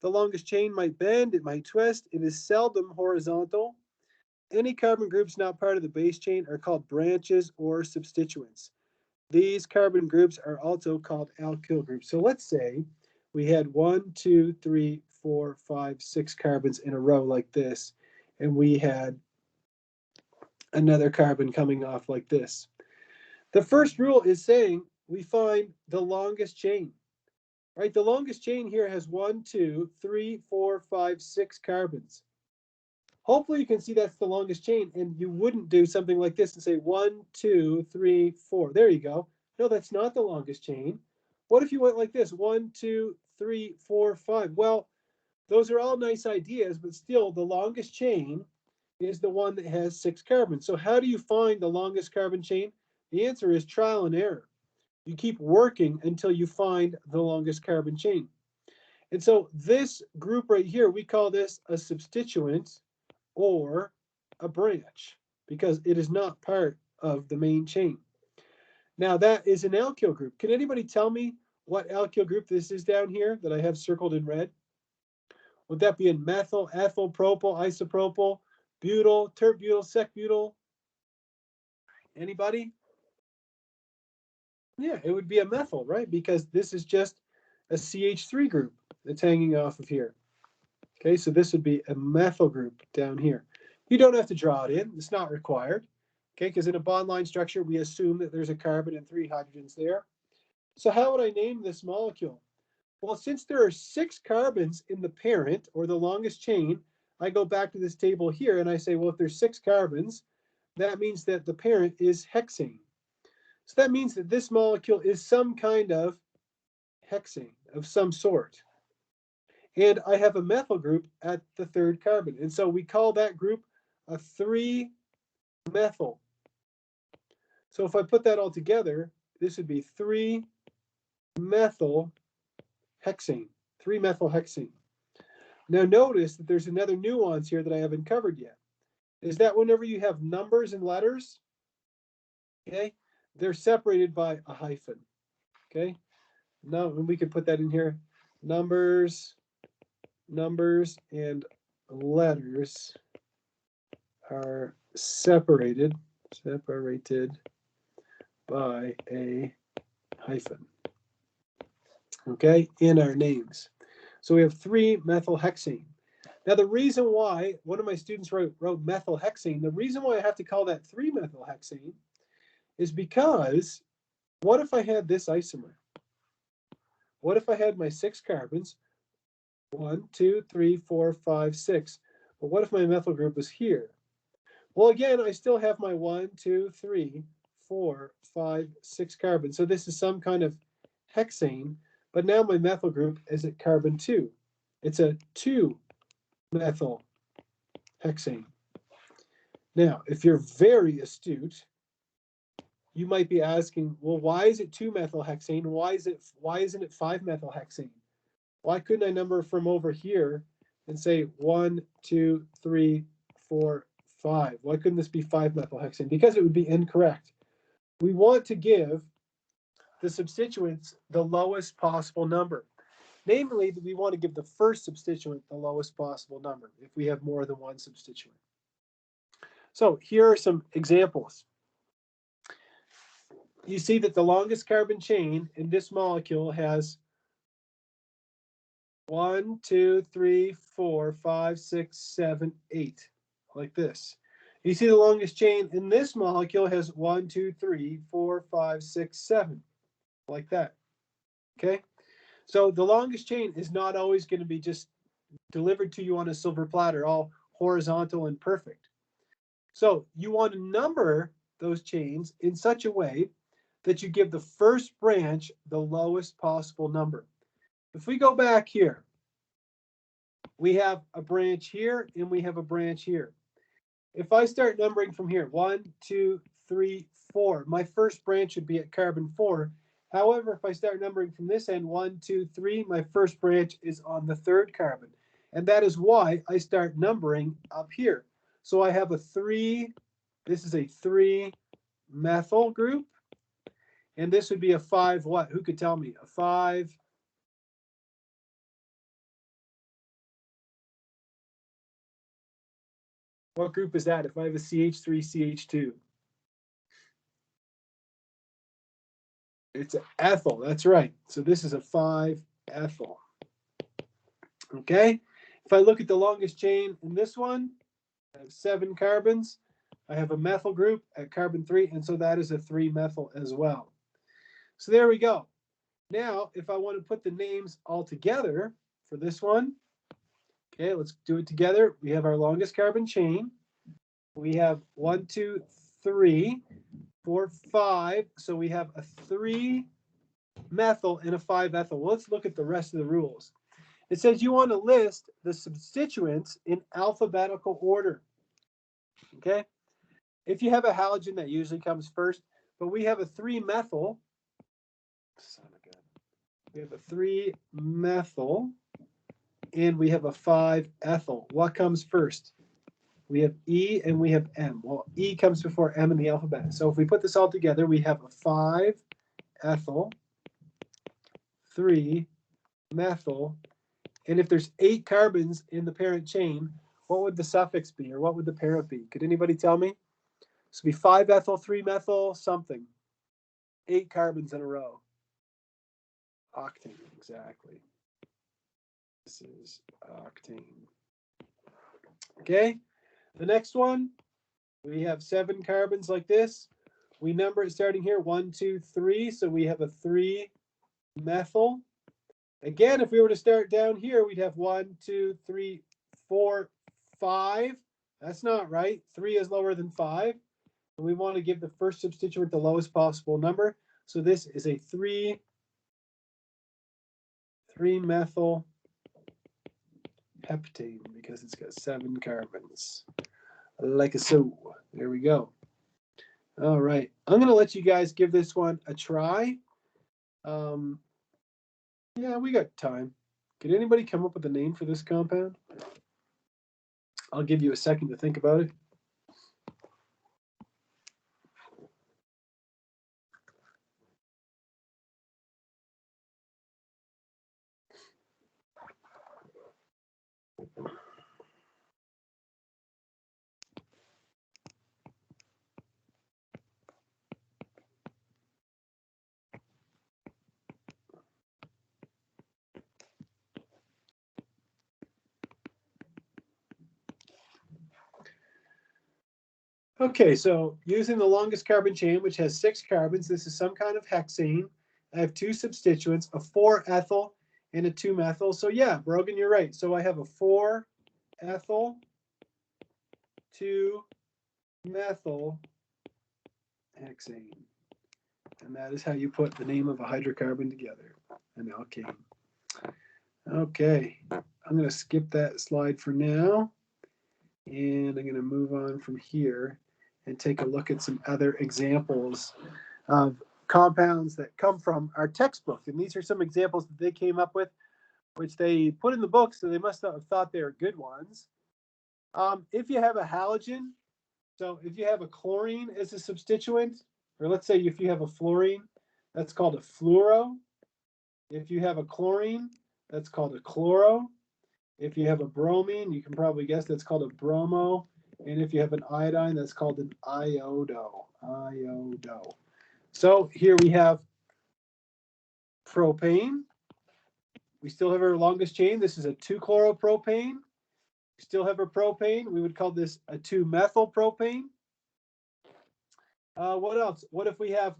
The longest chain might bend, it might twist, it is seldom horizontal. Any carbon groups not part of the base chain are called branches or substituents. These carbon groups are also called alkyl groups. So let's say we had 1, 2, 3, 4, 5, 6 carbons in a row like this, and we had another carbon coming off like this. The first rule is saying we find the longest chain, right? The longest chain here has 1, 2, 3, 4, 5, 6 carbons. Hopefully you can see that's the longest chain, and you wouldn't do something like this and say 1, 2, 3, 4. There you go. No, that's not the longest chain. What if you went like this? 1, 2, 3, 4, 5. Well, those are all nice ideas, but still the longest chain is the one that has 6 carbons. So how do you find the longest carbon chain? The answer is trial and error. You keep working until you find the longest carbon chain. And so this group right here, we call this a substituent or a branch, because it is not part of the main chain. Now that is an alkyl group. Can anybody tell me what alkyl group this is down here that I have circled in red? Would that be in methyl, ethyl, propyl, isopropyl, butyl, terbutyl, secbutyl? Anybody? Yeah, it would be a methyl, right? Because this is just a CH3 group that's hanging off of here. Okay, so this would be a methyl group down here. You don't have to draw it in. It's not required. Okay, because in a bond line structure, we assume that there's a carbon and 3 hydrogens there. So how would I name this molecule? Well, since there are 6 carbons in the parent, or the longest chain, I go back to this table here and I say, well, if there's 6 carbons, that means that the parent is hexane. So that means that this molecule is some kind of hexane of some sort. And I have a methyl group at the 3rd carbon. And so we call that group a 3-methyl. So if I put that all together, this would be 3-methyl hexane, 3-methyl hexane. Now notice that there's another nuance here that I haven't covered yet. Is that whenever you have numbers and letters, okay, they're separated by a hyphen. Okay, now we could put that in here. Numbers and letters are separated by a hyphen, okay, in our names. So we have 3-methylhexane. Now the reason why, one of my students wrote methylhexane, the reason why I have to call that 3-methylhexane is because what if I had this isomer? What if I had my 6 carbons, 1, 2, 3, 4, 5, 6. But what if my methyl group was here? Well, again, I still have my 1, 2, 3, 4, 5, 6 carbons. So this is some kind of hexane, but now my methyl group is at carbon 2. It's a 2-methyl hexane. Now, if you're very astute, you might be asking, well, why is it 2-methyl hexane? Why isn't it 5-methyl hexane? Why couldn't I number from over here and say 1, 2, 3, 4, 5? Why couldn't this be 5-methylhexane? Because it would be incorrect. We want to give the substituents the lowest possible number. Namely, we want to give the first substituent the lowest possible number if we have more than one substituent. So here are some examples. You see that the longest carbon chain in this molecule has 1, 2, 3, 4, 5, 6, 7, 8, like this. You see the longest chain in this molecule has 1, 2, 3, 4, 5, 6, 7, like that. Okay? So the longest chain is not always going to be just delivered to you on a silver platter, all horizontal and perfect. So you want to number those chains in such a way that you give the first branch the lowest possible number. If we go back here, we have a branch here and we have a branch here. If I start numbering from here, 1, 2, 3, 4, my first branch would be at carbon 4. However, if I start numbering from this end, 1, 2, 3, my first branch is on the third carbon. And that is why I start numbering up here. So I have a 3, this is a 3 methyl group. And this would be a 5 what? Who could tell me? A 5. What group is that if I have a CH3CH2? It's an ethyl, that's right. So this is a 5-ethyl. Okay, if I look at the longest chain in this one, I have 7 carbons. I have a methyl group at carbon 3, and so that is a 3-methyl as well. So there we go. Now, if I want to put the names all together for this one, okay, let's do it together. We have our longest carbon chain. We have 1, 2, 3, 4, 5. So we have a 3-methyl and a 5-ethyl. Well, let's look at the rest of the rules. It says you want to list the substituents in alphabetical order. Okay? If you have a halogen, that usually comes first, but we have a 3-methyl. We have a 3-methyl and we have a 5-ethyl. What comes first? We have E and we have M. Well, E comes before M in the alphabet. So if we put this all together, we have a 5-ethyl, 3-methyl, and if there's 8 carbons in the parent chain, what would the suffix be, or what would the parent be? Could anybody tell me? This would be 5-ethyl, 3-methyl, something. 8 carbons in a row. Octane, exactly. This is octane. Okay, the next one, we have 7 carbons like this. We number it starting here, 1, 2, 3, so we have a 3-methyl. Again, if we were to start down here, we'd have 1, 2, 3, 4, 5. That's not right. 3 is lower than 5. And we want to give the first substituent the lowest possible number. So this is a 3-methyl heptane because it's got 7 carbons. Like so. There we go. All right. I'm going to let you guys give this one a try. Yeah, we got time. Could anybody come up with a name for this compound? I'll give you a second to think about it. Okay, so using the longest carbon chain, which has 6 carbons, this is some kind of hexane. I have 2 substituents, a 4-ethyl and a 2-methyl. So yeah, Brogan, you're right. So I have a 4-ethyl, 2-methyl hexane. And that is how you put the name of a hydrocarbon together, an alkane. Okay, I'm going to skip that slide for now. And I'm going to move on from here and take a look at some other examples of compounds that come from our textbook. And these are some examples that they came up with, which they put in the book, so they must have thought they were good ones. If you have a halogen, so if you have a chlorine as a substituent, or let's say if you have a fluorine, that's called a fluoro. If you have a chlorine, that's called a chloro. If you have a bromine, you can probably guess that's called a bromo. And if you have an iodine, that's called an iodo. Iodo. So here we have propane. We still have our longest chain. This is a 2-chloropropane. We still have our propane. We would call this a 2-methylpropane. What else? What if we have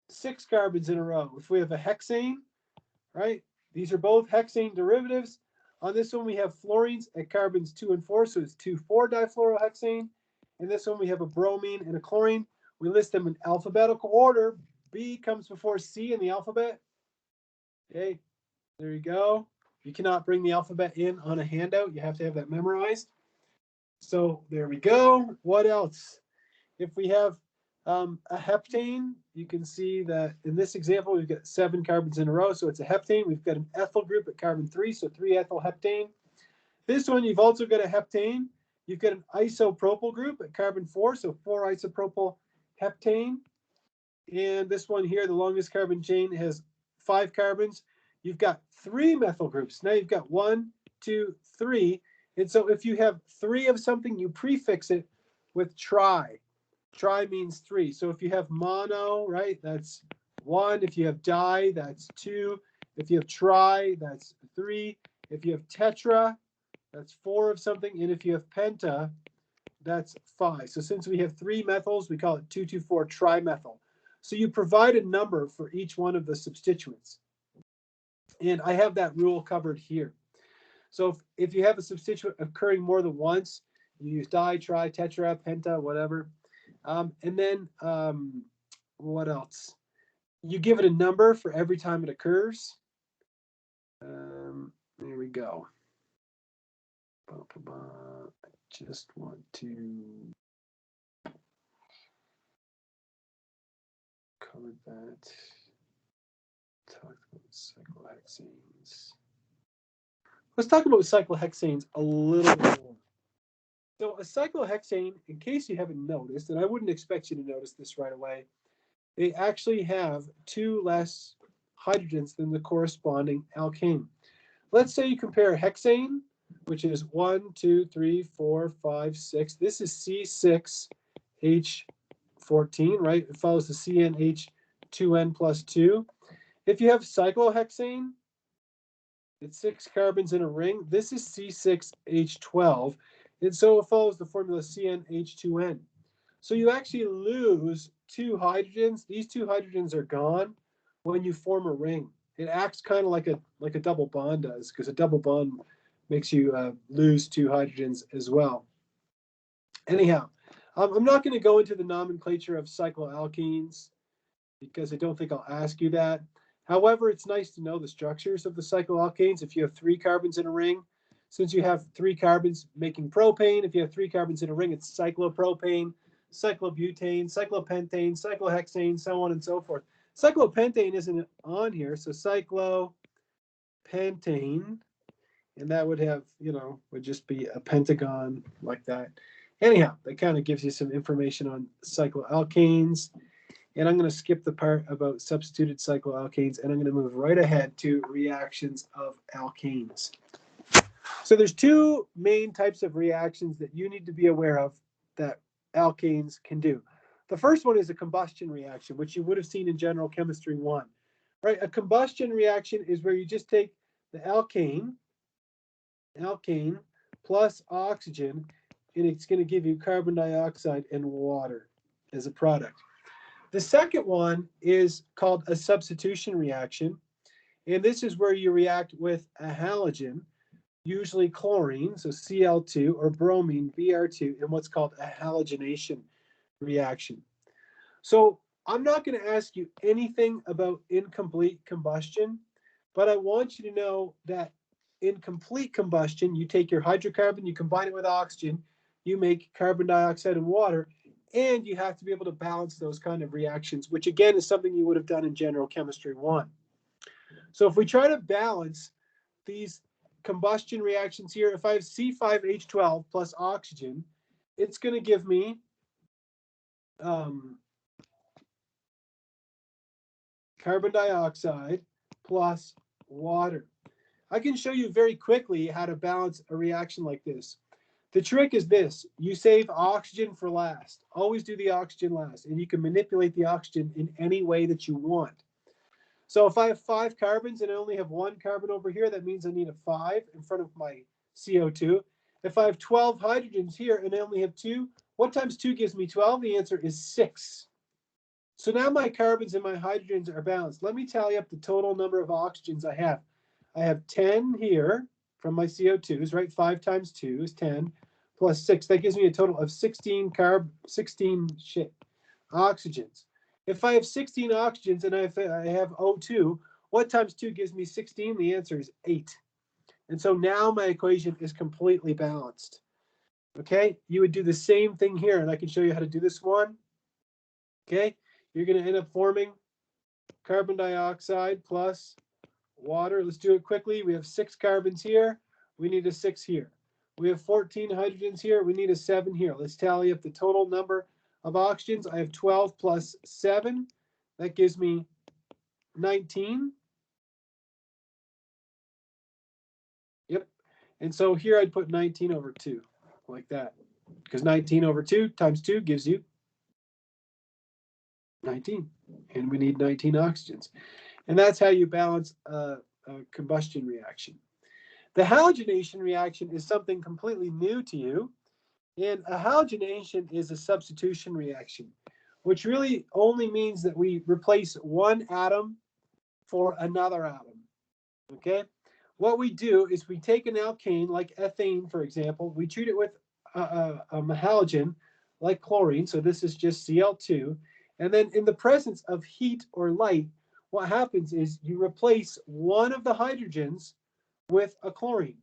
6 carbons in a row? If we have a hexane, right? These are both hexane derivatives. On this one, we have fluorines at carbons 2 and 4, so it's 2,4-difluorohexane. And this one, we have a bromine and a chlorine. We list them in alphabetical order. B comes before C in the alphabet. Okay, there you go. You cannot bring the alphabet in on a handout. You have to have that memorized. So there we go. What else? If we have a heptane, you can see that in this example, we've got 7 carbons in a row, so it's a heptane. We've got an ethyl group at carbon 3, so 3-ethyl heptane. This one, you've also got a heptane. You've got an isopropyl group at carbon 4, so 4-isopropyl heptane. And this one here, the longest carbon chain, has 5 carbons. You've got 3 methyl groups. Now you've got 1, 2, 3. And so if you have 3 of something, you prefix it with tri. Tri means 3. So if you have mono, right, that's 1. If you have di, that's 2. If you have tri, that's 3. If you have tetra, that's 4 of something. And if you have penta, that's 5. So since we have 3 methyls, we call it 2,2,4 trimethyl. So you provide a number for each one of the substituents. And I have that rule covered here. So if you have a substituent occurring more than once, you use di, tri, tetra, penta, whatever. And then what else? You give it a number for every time it occurs. There we go. I just want to cover that. Talk about cyclohexanes. Let's talk about cyclohexanes a little bit more. So a cyclohexane, in case you haven't noticed, and I wouldn't expect you to notice this right away, they actually have 2 less hydrogens than the corresponding alkane. Let's say you compare a hexane, which is 1, 2, 3, 4, 5, 6. This is C6H14, right? It follows the CnH2n plus 2. If you have cyclohexane, it's 6 carbons in a ring. This is C6H12. And so it follows the formula CnH2n. So you actually lose 2 hydrogens. These 2 hydrogens are gone when you form a ring. It acts kind of like a double bond does, because a double bond makes you lose 2 hydrogens as well. Anyhow, I'm not going to go into the nomenclature of cycloalkenes because I don't think I'll ask you that. However, it's nice to know the structures of the cycloalkanes. If you have 3 carbons in a ring, since you have 3 carbons making propane, if you have 3 carbons in a ring, it's cyclopropane, cyclobutane, cyclopentane, cyclohexane, so on and so forth. Cyclopentane isn't on here, so cyclopentane, and that would have, would just be a pentagon like that. Anyhow, that kind of gives you some information on cycloalkanes. And I'm going to skip the part about substituted cycloalkanes, and I'm going to move right ahead to reactions of alkanes. So there's 2 main types of reactions that you need to be aware of that alkanes can do. The first one is a combustion reaction, which you would have seen in General Chemistry 1. Right? A combustion reaction is where you just take the alkane plus oxygen, and it's going to give you carbon dioxide and water as a product. The second one is called a substitution reaction, and this is where you react with a halogen, usually chlorine, so Cl2, or bromine, Br2, in what's called a halogenation reaction. So I'm not going to ask you anything about incomplete combustion, but I want you to know that in complete combustion, you take your hydrocarbon, you combine it with oxygen, you make carbon dioxide and water, and you have to be able to balance those kind of reactions, which again is something you would have done in General Chemistry 1. So if we try to balance these combustion reactions here, if I have C5H12 plus oxygen, it's going to give me carbon dioxide plus water. I can show you very quickly how to balance a reaction like this. The trick is this: you save oxygen for last. Always do the oxygen last, and you can manipulate the oxygen in any way that you want. So if I have 5 carbons and I only have 1 carbon over here, that means I need a 5 in front of my CO2. If I have 12 hydrogens here and I only have 2, what times 2 gives me 12? The answer is 6. So now my carbons and my hydrogens are balanced. Let me tally up the total number of oxygens I have. I have 10 here from my CO2s, right? 5 times 2 is 10 plus 6. That gives me a total of 16 oxygens. If I have 16 oxygens and I have O2, what times 2 gives me 16? The answer is 8. And so now my equation is completely balanced. Okay, you would do the same thing here, and I can show you how to do this one. Okay, you're going to end up forming carbon dioxide plus water. Let's do it quickly. We have 6 carbons here. We need a 6 here. We have 14 hydrogens here. We need a 7 here. Let's tally up the total number of oxygens. I have 12 plus 7. That gives me 19. Yep. And so here I'd put 19 over 2, like that. Because 19 over 2 times 2 gives you 19. And we need 19 oxygens. And that's how you balance a combustion reaction. The halogenation reaction is something completely new to you. And a halogenation is a substitution reaction, which really only means that we replace one atom for another atom. Okay? What we do is we take an alkane, like ethane, for example, we treat it with a halogen, like chlorine, so this is just Cl2, and then in the presence of heat or light, what happens is you replace one of the hydrogens with a chlorine.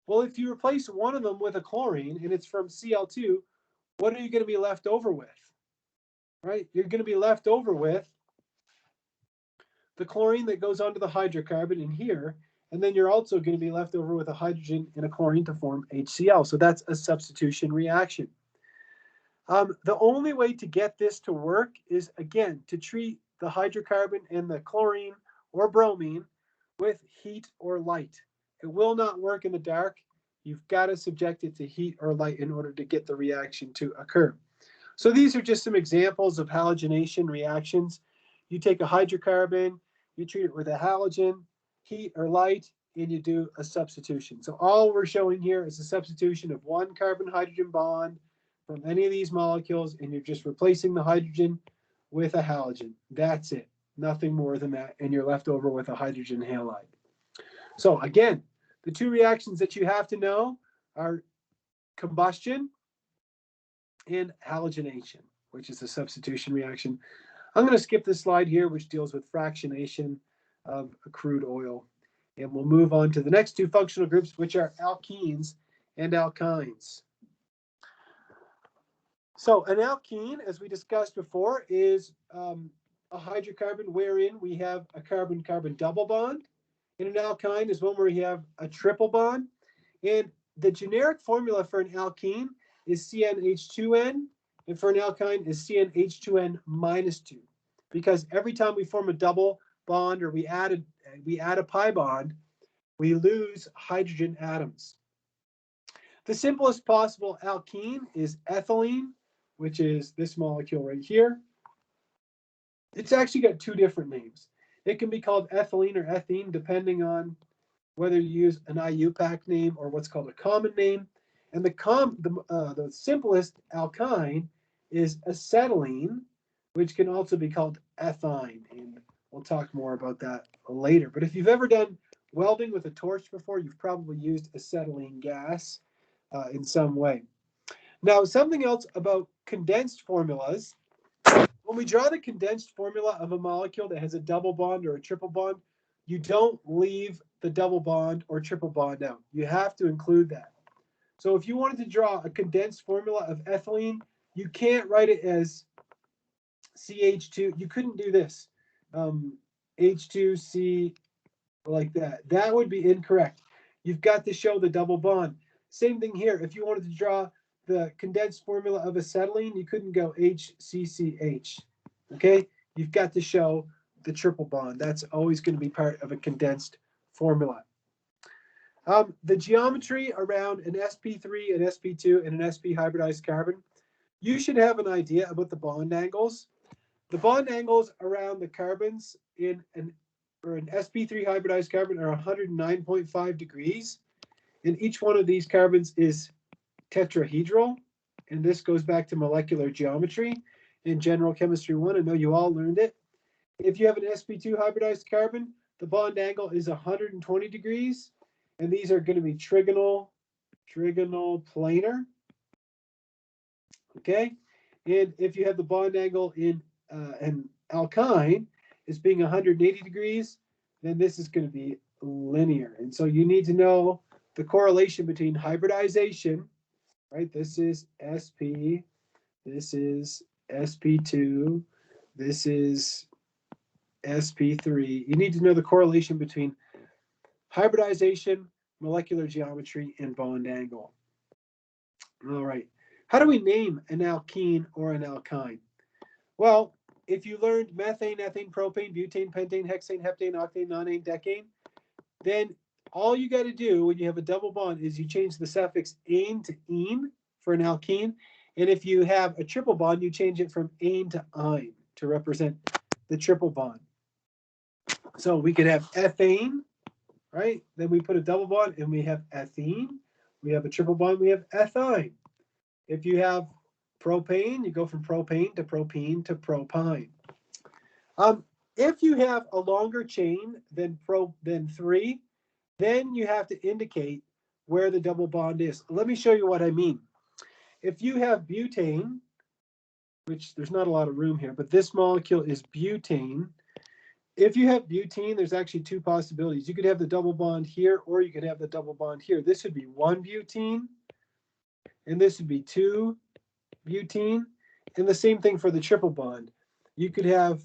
Well, if you replace one of them with a chlorine and it's from Cl2, what are you going to be left over with? Right? You're going to be left over with the chlorine that goes onto the hydrocarbon in here, and then you're also going to be left over with a hydrogen and a chlorine to form HCl. So that's a substitution reaction. The only way to get this to work is, again, to treat the hydrocarbon and the chlorine or bromine with heat or light. It will not work in the dark. You've got to subject it to heat or light in order to get the reaction to occur. So these are just some examples of halogenation reactions. You take a hydrocarbon, you treat it with a halogen, heat or light, and you do a substitution. So all we're showing here is a substitution of one carbon-hydrogen bond from any of these molecules, and you're just replacing the hydrogen with a halogen. That's it. Nothing more than that, and you're left over with a hydrogen halide. So again, the 2 reactions that you have to know are combustion and halogenation, which is a substitution reaction. I'm going to skip this slide here, which deals with fractionation of crude oil. And we'll move on to the next 2 functional groups, which are alkenes and alkynes. So an alkene, as we discussed before, is a hydrocarbon wherein we have a carbon-carbon double bond. And an alkyne is one where you have a triple bond. And the generic formula for an alkene is CnH2n, and for an alkyne is CnH2n minus 2. Because every time we form a double bond or we add a pi bond, we lose hydrogen atoms. The simplest possible alkene is ethylene, which is this molecule right here. It's actually got 2 different names. It can be called ethylene or ethene, depending on whether you use an IUPAC name or what's called a common name. And the simplest alkyne is acetylene, which can also be called ethyne. And we'll talk more about that later. But if you've ever done welding with a torch before, you've probably used acetylene gas in some way. Now, something else about condensed formulas. When we draw the condensed formula of a molecule that has a double bond or a triple bond, you don't leave the double bond or triple bond out. You have to include that. So if you wanted to draw a condensed formula of ethylene, you can't write it as CH2. You couldn't do this. H2C like that. That would be incorrect. You've got to show the double bond. Same thing here. If you wanted to draw the condensed formula of acetylene, you couldn't go HCCH. Okay? You've got to show the triple bond. That's always going to be part of a condensed formula. The geometry around an sp3, an sp2, and an sp hybridized carbon, you should have an idea about the bond angles. The bond angles around the carbons in an sp3 hybridized carbon are 109.5 degrees. And each one of these carbons is tetrahedral. And this goes back to molecular geometry in General Chemistry 1. I know you all learned it. If you have an sp2 hybridized carbon, the bond angle is 120 degrees. And these are going to be trigonal planar. Okay. And if you have the bond angle in an alkyne as being 180 degrees, then this is going to be linear. And so you need to know the correlation between hybridization, right? This is sp, this is sp2, this is sp3. You need to know the correlation between hybridization, molecular geometry, and bond angle. All right. How do we name an alkene or an alkyne? Well, if you learned methane, ethane, propane, butane, pentane, hexane, heptane, octane, nonane, decane, then all you got to do when you have a double bond is you change the suffix ane to ene for an alkene. And if you have a triple bond, you change it from ane to ine to represent the triple bond. So we could have ethane, right? Then we put a double bond and we have ethene. We have a triple bond, we have ethyne. If you have propane, you go from propane to propene to propyne. If you have a longer chain than 3, then you have to indicate where the double bond is. Let me show you what I mean. If you have butane, which there's not a lot of room here, but this molecule is butane. If you have butene, there's actually 2 possibilities. You could have the double bond here, or you could have the double bond here. This would be 1 butene, and this would be 2 butene. And the same thing for the triple bond. You could have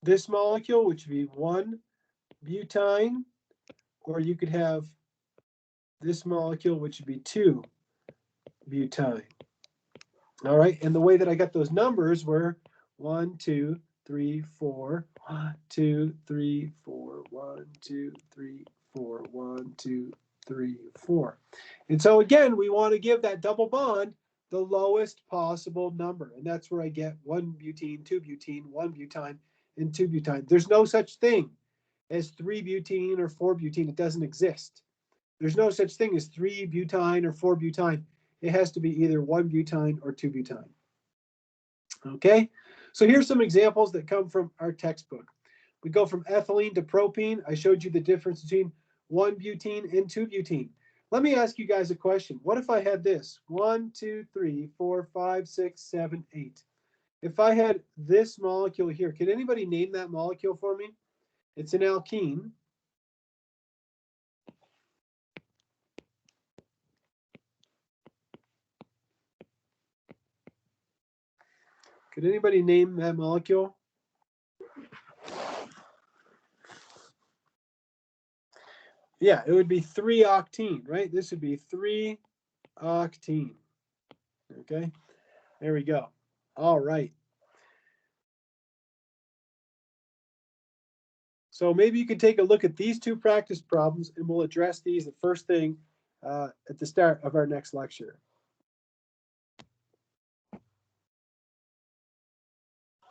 this molecule, which would be 1 butyne, or you could have this molecule, which would be 2 butyne. All right, and the way that I got those numbers were 1, 2, 3, 4, 1, 2, 3, 4, 1, 2, 3, 4, 1, 2, 3, 4. And so again, we want to give that double bond the lowest possible number. And that's where I get 1 butene, 2 butene, 1 butyne, and 2 butyne. There's no such thing as 3 butene or 4 butene. It doesn't exist. There's no such thing as 3 butyne or 4 butyne. It has to be either 1 butyne or 2 butyne. Okay, so here's some examples that come from our textbook. We go from ethylene to propene. I showed you the difference between 1 butene and 2 butene. Let me ask you guys a question. What if I had this? 1, 2, 3, 4, 5, 6, 7, 8. If I had this molecule here, can anybody name that molecule for me? It's an alkene. Could anybody name that molecule? Yeah, it would be 3-octene, right? This would be 3-octene. Okay, there we go. All right. So maybe you can take a look at these 2 practice problems, and we'll address these the first thing at the start of our next lecture.